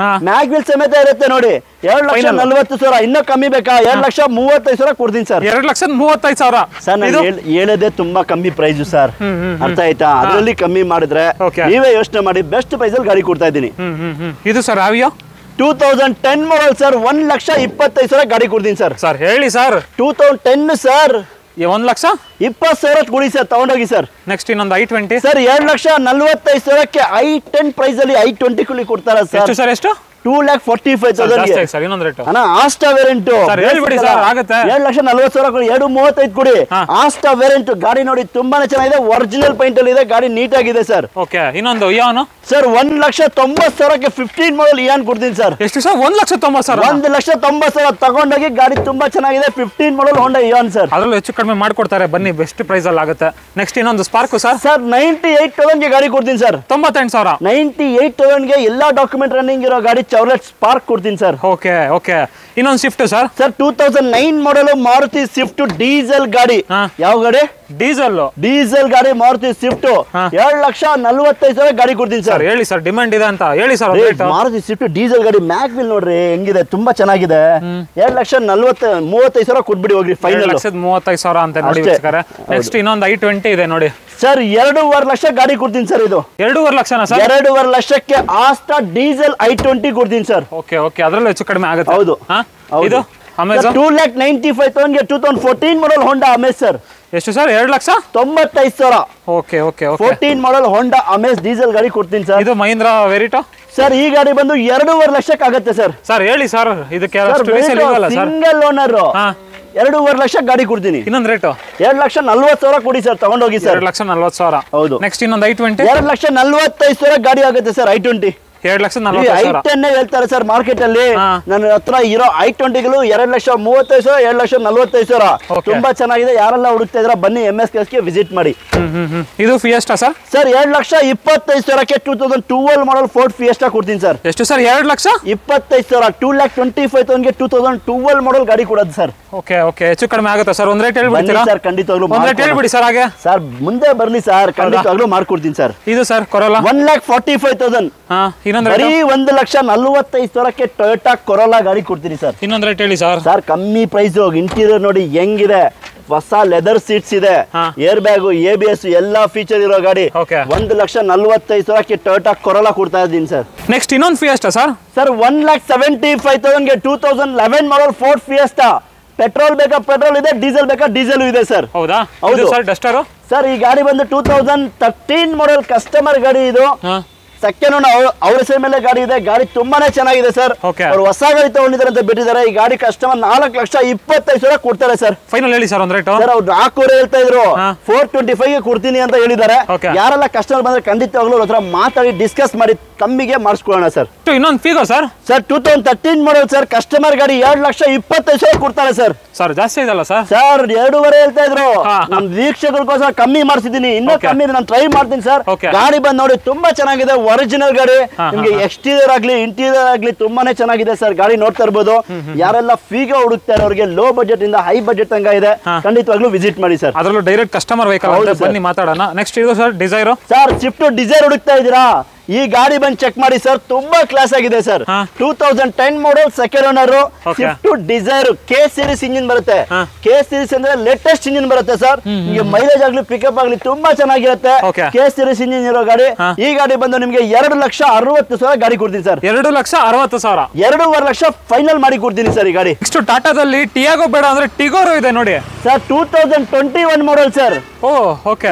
S1: mag wheel ಸಮೇತ ಇರುತ್ತೆ ನೋಡಿ. 2,40,000. ಇನ್ನೂ ಕಮ್ಮಿ ಬೇಕಾ? 2,35,000 ಕೊಡ್ತೀನಿ ಸರ್.
S2: 2,35,000
S1: ಸರ್. ನಾನು ಹೇಳೋದೇ ತುಂಬಾ ಕಮ್ಮಿ ಪ್ರೈಸ್ ಸರ್, ಅರ್ಥ ಆಯ್ತಾ? ಅದರಲ್ಲಿ ಕಮ್ಮಿ ಮಾಡಿದ್ರೆ ನೀವೇ ಯೋಚನೆ ಮಾಡಿ. ಬೆಸ್ಟ್ ಪ್ರೈಸ್ ಅಲ್ಲಿ ಗಾಡಿ ಕೊಡ್ತಾ ಇದ್ದೀನಿ.
S2: ಇದು ಸರ್ ಆವಿಯೋ
S1: 2010 ಮಾಡಲ್ ಸರ್. 1,25,000 ಗಾಡಿ ಕೊಡ್ತೀನಿ ಸರ್.
S2: ಸರ್ ಹೇಳಿ ಸರ್.
S1: 2010 ಸರ್.
S2: 1,20,000
S1: ಕೊಡಿ ಸರ್, ತಗೊಂಡೋಗಿ ಸರ್.
S2: ನೆಕ್ಸ್ಟ್ ಇನ್ನೊಂದು i20
S1: ಸರ್. 2,45,000 i10 ಪ್ರೈಸ್ ಅಲ್ಲಿ i20 ಕುಳಿ ಕೊಡ್ತಾರ ಸರ್.
S2: ಸರ್ ಎಷ್ಟು?
S1: 2,45,000
S2: ಸರ್. ಇನ್ನೊಂದು ರೇಟ್
S1: ಆಸ್ಟಾ ವೇರಿಯಂಟ್.
S2: ಹೇಳ್ಬಿಡಿ ಸರ್, ಆಗುತ್ತೆ.
S1: 2,40,000 2,35 ಕೊಡಿ. ಆಸ್ಟಾ ವೇರಿಯಂಟ್ ಗಾಡಿ ನೋಡಿ ತುಂಬಾನೇ ಚೆನ್ನಾಗಿದೆ. ಒರಿಜಿನಲ್ ಪೈಂಟ್ ಅಲ್ಲಿ ಇದೆ ಗಾಡಿ, ನೀಟ್ ಆಗಿದೆ ಸರ್.
S2: ಓಕೆ, ಇನ್ನೊಂದು ಇಯಾನು
S1: ಸರ್. 1,90,000 15 ಮಾಡಲ್ ಇಯಾನ್ ಕೊಡ್ತೀನಿ ಸರ್.
S2: ಎಷ್ಟು ಸರ್? 1,90,000.
S1: 1,90,000 ತಗೊಂಡೋಗಿ ಗಾಡಿ ತುಂಬಾ ಚೆನ್ನಾಗಿದೆ. 15 ಮಾಡಲ್ ಹೋಂಡಾ ಇಯಾನ್ ಸರ್.
S2: ಅದ್ರಲ್ಲೂ ಹೆಚ್ಚು ಕಡಿಮೆ ಮಾಡ್ಕೊಡ್ತಾರೆ, ಬನ್ನಿ. ಬೆಸ್ಟ್ ಪ್ರೈಸ್ ಅಲ್ಲಿ ಆಗುತ್ತೆ. ನೆಕ್ಸ್ಟ್ ಇನ್ನೊಂದು ಸ್ಪಾರ್ಕ್ ಸರ್.
S1: ಸರ್ 98,000 ಗಾಡಿ ಕೊಡ್ತೀನಿ ಸರ್.
S2: 98,000.
S1: 98,000 ಎಲ್ಲಾ ಡಾಕ್ಯುಮೆಂಟ್ ರನ್ನಿಂಗ್ ಇರೋ ಗಾಡಿ ಚೌಲೆಟ್ ಸ್ಪಾರ್ಕ್ ಕೊಡ್ತೀನಿ ಸರ್.
S2: ಓಕೆ ಓಕೆ, ಇನ್ನೊಂದು ಸ್ವಿಫ್ಟ್ ಸರ್.
S1: ಸರ್ 2009 ಮಾಡಲ್ ಮಾರುತಿ ಸ್ವಿಫ್ಟ್ ಡೀಸೆಲ್ ಗಾಡಿ. ಯಾವ ಗಾಡಿ? ಡೀಸೆಲ್ ಗಾಡಿ ಮಾರುತಿ ಸ್ವಿಫ್ಟ್. 2,45,000 ಗಾಡಿ ಕೊಡ್ತೀನಿ ಸರ್.
S2: ಹೇಳಿ ಸರ್, ಡಿಮ್ಯಾಂಡ್ ಇದೆ ಅಂತ ಹೇಳಿ ಸರ್.
S1: ಮಾರುತಿ ಸ್ವಿಫ್ಟ್ ಡೀಸೆಲ್ ಗಾಡಿ ಮ್ಯಾಗ್ವಿಲ್ ನೋಡ್ರಿ ಹೆಂಗಿದೆ, ತುಂಬಾ ಚೆನ್ನಾಗಿದೆ. 2,35,000 ಕೊಟ್ಬಿಡಿ ಹೋಗ್ರಿ ಫೈನಲ್.
S2: 2,35,000 ಅಂತ ನೋಡಿ. ನೆಕ್ಸ್ಟ್ ಇನ್ನೊಂದು i20 ಇದೆ ನೋಡಿ
S1: ಸರ್. 2.5 ಲಕ್ಷ ಗಾಡಿ ಕೊಡ್ತೀನಿ ಸರ್. ಇದು
S2: 2.5 ಲಕ್ಷನಾ ಸರ್?
S1: 2.5 ಲಕ್ಷಕ್ಕೆ ಆಸ್ಟಾ ಡೀಸೆಲ್ i20 ಕೊಡ್ತೀನಿ ಸರ್.
S2: ಓಕೆ ಓಕೆ, ಅದರಲ್ಲೂ ಹೆಚ್ಚು ಕಡಿಮೆ ಆಗುತ್ತೆ.
S1: ಹೌದು.
S2: ಇದು ಅಮೆಜಾನ್
S1: 2,95,000 2014 ಮಾಡಲ್ ಹೋಂಡಾ ಅಮೇಜ್ ಸರ್.
S2: ಎಷ್ಟು ಸರ್? 2,95,000. ಓಕೆ ಓಕೆ ಓಕೆ,
S1: 14 ಮಾಡಲ್ ಹೋಂಡಾ ಅಮೇಜ್ ಡೀಸೆಲ್ ಗಾಡಿ ಕೊಡ್ತೀನಿ ಸರ್.
S2: ಇದು ಮಹೀಂದ್ರಾ ವೆರಿಟೋ
S1: ಸರ್. ಈ ಗಾಡಿ ಬಂದು 2.5 ಲಕ್ಷಕ್ಕೆ ಆಗುತ್ತೆ ಸರ್.
S2: ಸರ್ ಹೇಳಿ ಸರ್. ಇದಕ್ಕೆ
S1: ಸಿಂಗಲ್ ಓನರ್ 2.5 ಲಕ್ಷ ಗಾಡಿ ಕೊಡ್ತೀನಿ.
S2: ಇನ್ನೊಂದು ರೇಟ್
S1: 2,40,000 ಕೊಡಿ ಸರ್, ತಗೊಂಡೋಗಿ ಸರ್.
S2: 2,40,000.
S1: ಹೌದು.
S2: ನೆಕ್ಸ್ಟ್ ಇನ್ನೊಂದು i20
S1: 2,45,000 ಗಾಡಿ ಆಗುತ್ತೆ ಸರ್. i20
S2: 2,40,000
S1: ಹೇಳ್ತಾರೆ ಸರ್ ಮಾರ್ಕೆಟ್ ಅಲ್ಲಿ. ನನ್ನ ಹತ್ರ ಇರೋ i20ಗಳು 2,35,000 2,40,000 ತುಂಬಾ ಚೆನ್ನಾಗಿದೆ. ಯಾರೆಲ್ಲ ಹುಡುಕ್ತಾ ಇದ್ರ ಬನ್ನಿ MS ಗೆ ವಿಸಿಟ್ ಮಾಡಿ.
S2: ಇದು ಫಿಯೆಸ್ಟಾ ಸರ್.
S1: ಸರ್ 2,25,000 2012 ಮಾಡಲ್ ಫೋರ್ಡ್ ಫಿಯೆಸ್ಟಾ ಕೊಡ್ತೀನಿ ಸರ್.
S2: ಎಷ್ಟು ಸರ್?
S1: 2,25,000 2,25,000 2012 ಮಾಡಲ್ ಗಾಡಿ ಕೊಡೋದು ಸರ್.
S2: ಓಕೆ ಓಕೆ, ಹೆಚ್ಚು ಕಡಿಮೆ ಆಗುತ್ತೆ ಸರ್. ಒಂದ್ ರೇಟ್ ಹೇಳ್ಬಿಡ್ತೀರಾ
S1: ಸರ್? ಖಂಡಿತವಾಗ್ಲೂ
S2: ಒಂದ್ ರೇಟ್ ಹೇಳ್ಬಿಡಿ ಸರ್. ಹಾಗೆ
S1: ಸರ್ ಮುಂದೆ ಬರ್ಲಿ ಸರ್, ಖಂಡಿತವಾಗ್ಲೂ ಮಾಡ್ಕೊಡ್ತೀನಿ ಸರ್.
S2: ಇದು ಸರ್ ಕೊರೋಲಾ
S1: 1,45,000. ಬರೀ 1,45,000 ಟೊಯೋಟಾ ಕೊರೋಲಾ ಗಾಡಿ ಕೊಡ್ತೀನಿ ಸರ್.
S2: ಇನ್ನೊಂದ್ ರೇಟ್ ಹೇಳಿ ಸರ್.
S1: ಸರ್ ಕಮ್ಮಿ ಪ್ರೈಸ್. ಇಂಟೀರಿಯರ್ ನೋಡಿ ಹೆಂಗಿದೆ, ಹೊಸ ಲೆದರ್ ಸೀಟ್ಸ್ ಇದೆ, ಏರ್ ಬ್ಯಾಗ್, ABS ಎಲ್ಲಾ ಫೀಚರ್ ಇರೋ ಗಾಡಿ. 1,45,000 ಟೊಯೋಟಾ ಕೊರೋಲಾ ಕೊಡ್ತಾ ಇದ್ದೀನಿ ಸರ್.
S2: ನೆಕ್ಸ್ಟ್ ಇನ್ನೊಂದು ಫಿಯೆಸ್ಟಾ ಸರ್.
S1: ಸರ್ 1,75,000 2011 ಮಾಡಲ್ ಫೋರ್ಡ್ ಫಿಯೆಸ್ಟಾ ಪೆಟ್ರೋಲ್ ಬೇಕಾ ಪೆಟ್ರೋಲ್ ಇದೆ, ಡೀಸೆಲ್ ಬೇಕಾ ಡೀಸೆಲ್ ಇದೆ ಸರ್.
S2: ಹೌದಾ?
S1: ಹೌದು
S2: ಸರ್ ಡಸ್ಟರ್
S1: ಸರ್. ಈ ಗಾಡಿ ಬಂದು 2013 ಮಾಡೆಲ್ ಕಸ್ಟಮರ್ ಗಾಡಿ ಇದು. ಸೆಕೆಂಡ್ ಅವ್ರ ಹೆಸರ ಮೇಲೆ ಗಾಡಿ ಇದೆ. ಗಾಡಿ ತುಂಬಾನೇ ಚೆನ್ನಾಗಿದೆ ಸರ್. ಅವ್ರು ಹೊಸ ಗಾಡಿ ತಗೊಂಡಿದ್ದಾರೆ ಅಂತ ಬಿಟ್ಟಿದ್ದಾರೆ. ಈ ಗಾಡಿ ಕಸ್ಟಮರ್ 4,25,000 ಕೊಡ್ತಾರೆ ಸರ್.
S2: ಫೈನಲ್ ಹೇಳಿ ಸರ್ ಒಂದು ರೇಟ್.
S1: ಸರ್ ಅವ್ರು 4 ಹೇಳ್ತಾ ಇದ್ರು, 425 ಗೆ ಕೊಡ್ತೀನಿ ಅಂತ ಹೇಳಿದ್ದಾರೆ. ಯಾರೆಲ್ಲ ಕಸ್ಟಮರ್ ಬಂದ್ರೆ ಖಂಡಿತವಾಗ್ಲೂ ಅವ್ರ ಹತ್ರ ಮಾತಾಡಿ ಡಿಸ್ಕಸ್ ಮಾಡಿ ಕಮ್ಮಿಗೆ ಮಾಡಿಸ್ಕೊಳ್ಳೋಣ ಸರ್.
S2: ಇನ್ನೊಂದು Figo sir.
S1: Sir 2013 model sir, customer ಗಾಡಿ 2,25,000 ಕೊಡ್ತಾರೆ ಸರ್.
S2: ಸರ್ ಜಾಸ್ತಿ ಇದಲ್ಲ ಸರ್?
S1: ಸರ್ 2.5 ಹೇಳ್ತಾ ಇದ್ರು. ನಮ್ ವೀಕ್ಷಕರಿಗೋಸ್ಕರ ಕಮ್ಮಿ ಮಾಡಿಸಿದೀನಿ, ಇನ್ನೂ ಕಮ್ಮಿ ನಾನು ಟ್ರೈ ಮಾಡ್ತೀನಿ ಸರ್. ಗಾಡಿ ಬಂದ್ ನೋಡಿ ತುಂಬಾ ಚೆನ್ನಾಗಿದೆ, ಒರಿಜಿನಲ್ ಗಾಡಿ. ನಿಮ್ಗೆ ಎಕ್ಸ್ಟೀರಿಯರ್ ಆಗ್ಲಿ ಇಂಟೀರಿಯರ್ ಆಗ್ಲಿ ತುಂಬಾನೇ ಚೆನ್ನಾಗಿದೆ ಸರ್. ಗಾಡಿ ನೋಡ್ತಾ ಇರ್ಬೋದು. ಯಾರೆಲ್ಲ ಫೀಗೋ ಹುಡುಕ್ತಾರೆ ಅವ್ರಿಗೆ ಲೋ ಬಜೆಟ್ ಇಂದ ಹೈ ಬಜೆಟ್ ತನಕ ಇದೆ, ಖಂಡಿತವಾಗ್ಲೂ ವಿಸಿಟ್ ಮಾಡಿ ಸರ್.
S2: ಅದರಲ್ಲೂ ಡೈರೆಕ್ಟ್ ಕಸ್ಟಮರ್ ವೆಹಿಕಲ್ ಬನ್ನಿ ಮಾತಾಡೋಣ. ನೆಕ್ಸ್ಟ್ ಇದು sir Dzire.
S1: Sir Swift Dzire ಹುಡುಕ್ತಾ ಇದೀರಾ? ಈ ಗಾಡಿ ಬಂದು ಚೆಕ್ ಮಾಡಿ ಸರ್, ತುಂಬಾ ಕ್ಲಾಸ್ ಆಗಿದೆ sir. 2010 model second owner Swift Dzire K series engine ಬರುತ್ತೆ. ಕೆ ಸೀರೀಸ್ ಅಂದ್ರೆ ಲೇಟೆಸ್ಟ್ ಇಂಜಿನ್ ಬರುತ್ತೆ ಸರ್. ನಿಮಗೆ ಮೈಲೇಜ್ ಆಗ್ಲಿ ಪಿಕಪ್ ಆಗ್ಲಿ ತುಂಬಾ ಚೆನ್ನಾಗಿರುತ್ತೆ. ಕೆ ಸೀರೀಸ್ ಇಂಜಿನ್ ಇರೋ ಗಾಡಿ. ಈ ಗಾಡಿ ಬಂದು ನಿಮಗೆ 2,60,000 ಗಾಡಿ ಕೊಡ್ತೀನಿ ಸರ್.
S2: 2,60,000.
S1: 2.5 ಲಕ್ಷ ಫೈನಲ್ ಮಾಡಿ ಕೊಡ್ತೀನಿ ಸರ್ ಈ ಗಾಡಿ.
S2: ನೆಕ್ಸ್ಟ್ ಟಾಟಾದಲ್ಲಿ ಟಿಯಾಗೋ ಬೇಡ ಅಂದ್ರೆ ಟಿಗೋರೋ ಇದೆ ನೋಡಿ
S1: ಸರ್. 2021 model sir.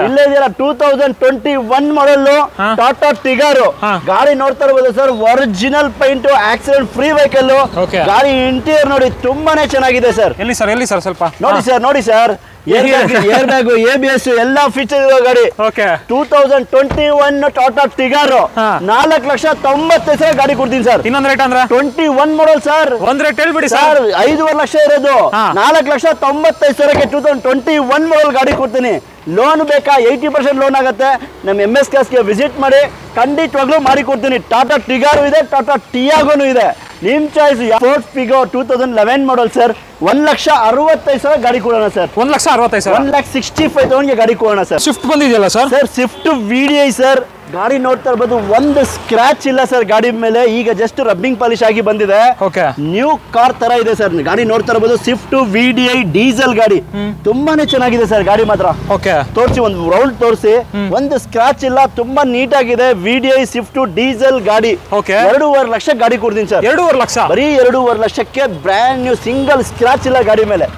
S1: ಇಲ್ಲೇ ಇದೆಯಲ್ಲ 2021 ಮಾಡೆಲ್ ಟಾಟಾ ಟಿಗಾರೋ ಗಾಡಿ ನೋಡ್ತಾ ಇರ್ಬೋದು sir. Original paint, accident free vehicle. ಗಾಡಿ ಇಂಟೀರಿಯರ್ ನೋಡಿ ತುಂಬಾನೇ ಚೆನ್ನಾಗಿದೆ ಸರ್.
S2: ಎಲ್ಲಿ ಸರ್ ಸ್ವಲ್ಪ
S1: ನೋಡಿ ಸರ್, ನೋಡಿ ಸರ್. ಏರ್ ಬ್ಯಾಗ್, ABS ಎಲ್ಲಾ ಫೀಚರ್ ಇರೋ ಗಾಡಿ. 2021 ಟಾಟಾ ಟಿಗಾರೋ 4,90,000 ಗಾಡಿ ಕೊಡ್ತೀನಿ ಸರ್.
S2: ಇನ್ನೊಂದು ರೇಟ್ ಅಂದ್ರೆ
S1: 21 ಮಾಡೆಲ್ ಸರ್.
S2: ಒಂದ್ ರೇಟ್ ಹೇಳ್ಬಿಡಿ
S1: ಸರ್. 5.5 ಲಕ್ಷ ಇರೋದು 4,90,000 2021 ಮಾಡೆಲ್ ಗಾಡಿ ಕೊಡ್ತೀನಿ. ಲೋನ್ ಬೇಕಾ? 80% ಲೋನ್ ಆಗುತ್ತೆ. ನಮ್ಮ MS ಕ್ಲಾಸ್ಗೆ ವಿಸಿಟ್ ಮಾಡಿ, ಖಂಡಿತವಾಗ್ಲೂ ಮಾಡಿ ಕೊಡ್ತೀನಿ. ಟಾಟಾ ಟಿಗಾರೋ ಇದೆ, ಟಾಟಾ ಟಿಯಾಗೋನು ಇದೆ, ನಿಮ್ choice. Ford Figo 2011 model sir. 1,65,000 ಗಾಡಿ ಕೊಡೋಣ ಸರ್.
S2: 1,65,000.
S1: 1,65,000 ಗಾಡಿ ಕೊಡೋಣ ಸರ್.
S2: ಸ್ವಿಫ್ಟ್ ಬಂದಿದೆಯಲ್ಲ sir.
S1: Sir Swift VDI sir. ಗಾಡಿ ನೋಡ್ತಾ ಇರ್ಬೋದು, ಒಂದು ಸ್ಕ್ರಾಚ್ ಇಲ್ಲ ಸರ್ ಗಾಡಿ ಮೇಲೆ. ಈಗ ಜಸ್ಟ್ ರಬ್ಬಿಂಗ್ ಪಾಲಿಶ್ ಆಗಿ ಬಂದಿದೆ. ನ್ಯೂ ಕಾರ್ ತರ ಇದೆ ಸರ್. ಗಾಡಿ ನೋಡ್ತಾ ಇರ್ಬೋದು, ಸ್ವಿಫ್ಟ್ VDI ಡೀಸೆಲ್ ಗಾಡಿ. ತುಂಬಾನೇ ಚೆನ್ನಾಗಿದೆ ಸರ್ ಗಾಡಿ ಮಾತ್ರ. ತೋರಿಸಿ, ಒಂದು ರೌಂಡ್ ತೋರಿಸಿ. ಒಂದು ಸ್ಕ್ರಾಚ್ ಇಲ್ಲ, ತುಂಬಾ ನೀಟ್ ಆಗಿದೆ. VDI ಸ್ವಿಫ್ಟ್ ಡೀಸೆಲ್ ಗಾಡಿ. 2.5 ಲಕ್ಷ ಗಾಡಿ ಕೊಡ್ತೀನಿ ಸರ್. 2.5 ಲಕ್ಷ? ಬರೀ 2.5 ಲಕ್ಷಕ್ಕೆ ಬ್ರ್ಯಾಂಡ್ ನ್ಯೂ, ಸಿಂಗಲ್ ಸ್ಕ್ರಾಚ್ ಇಲ್ಲ ಗಾಡಿ ಮೇಲೆ.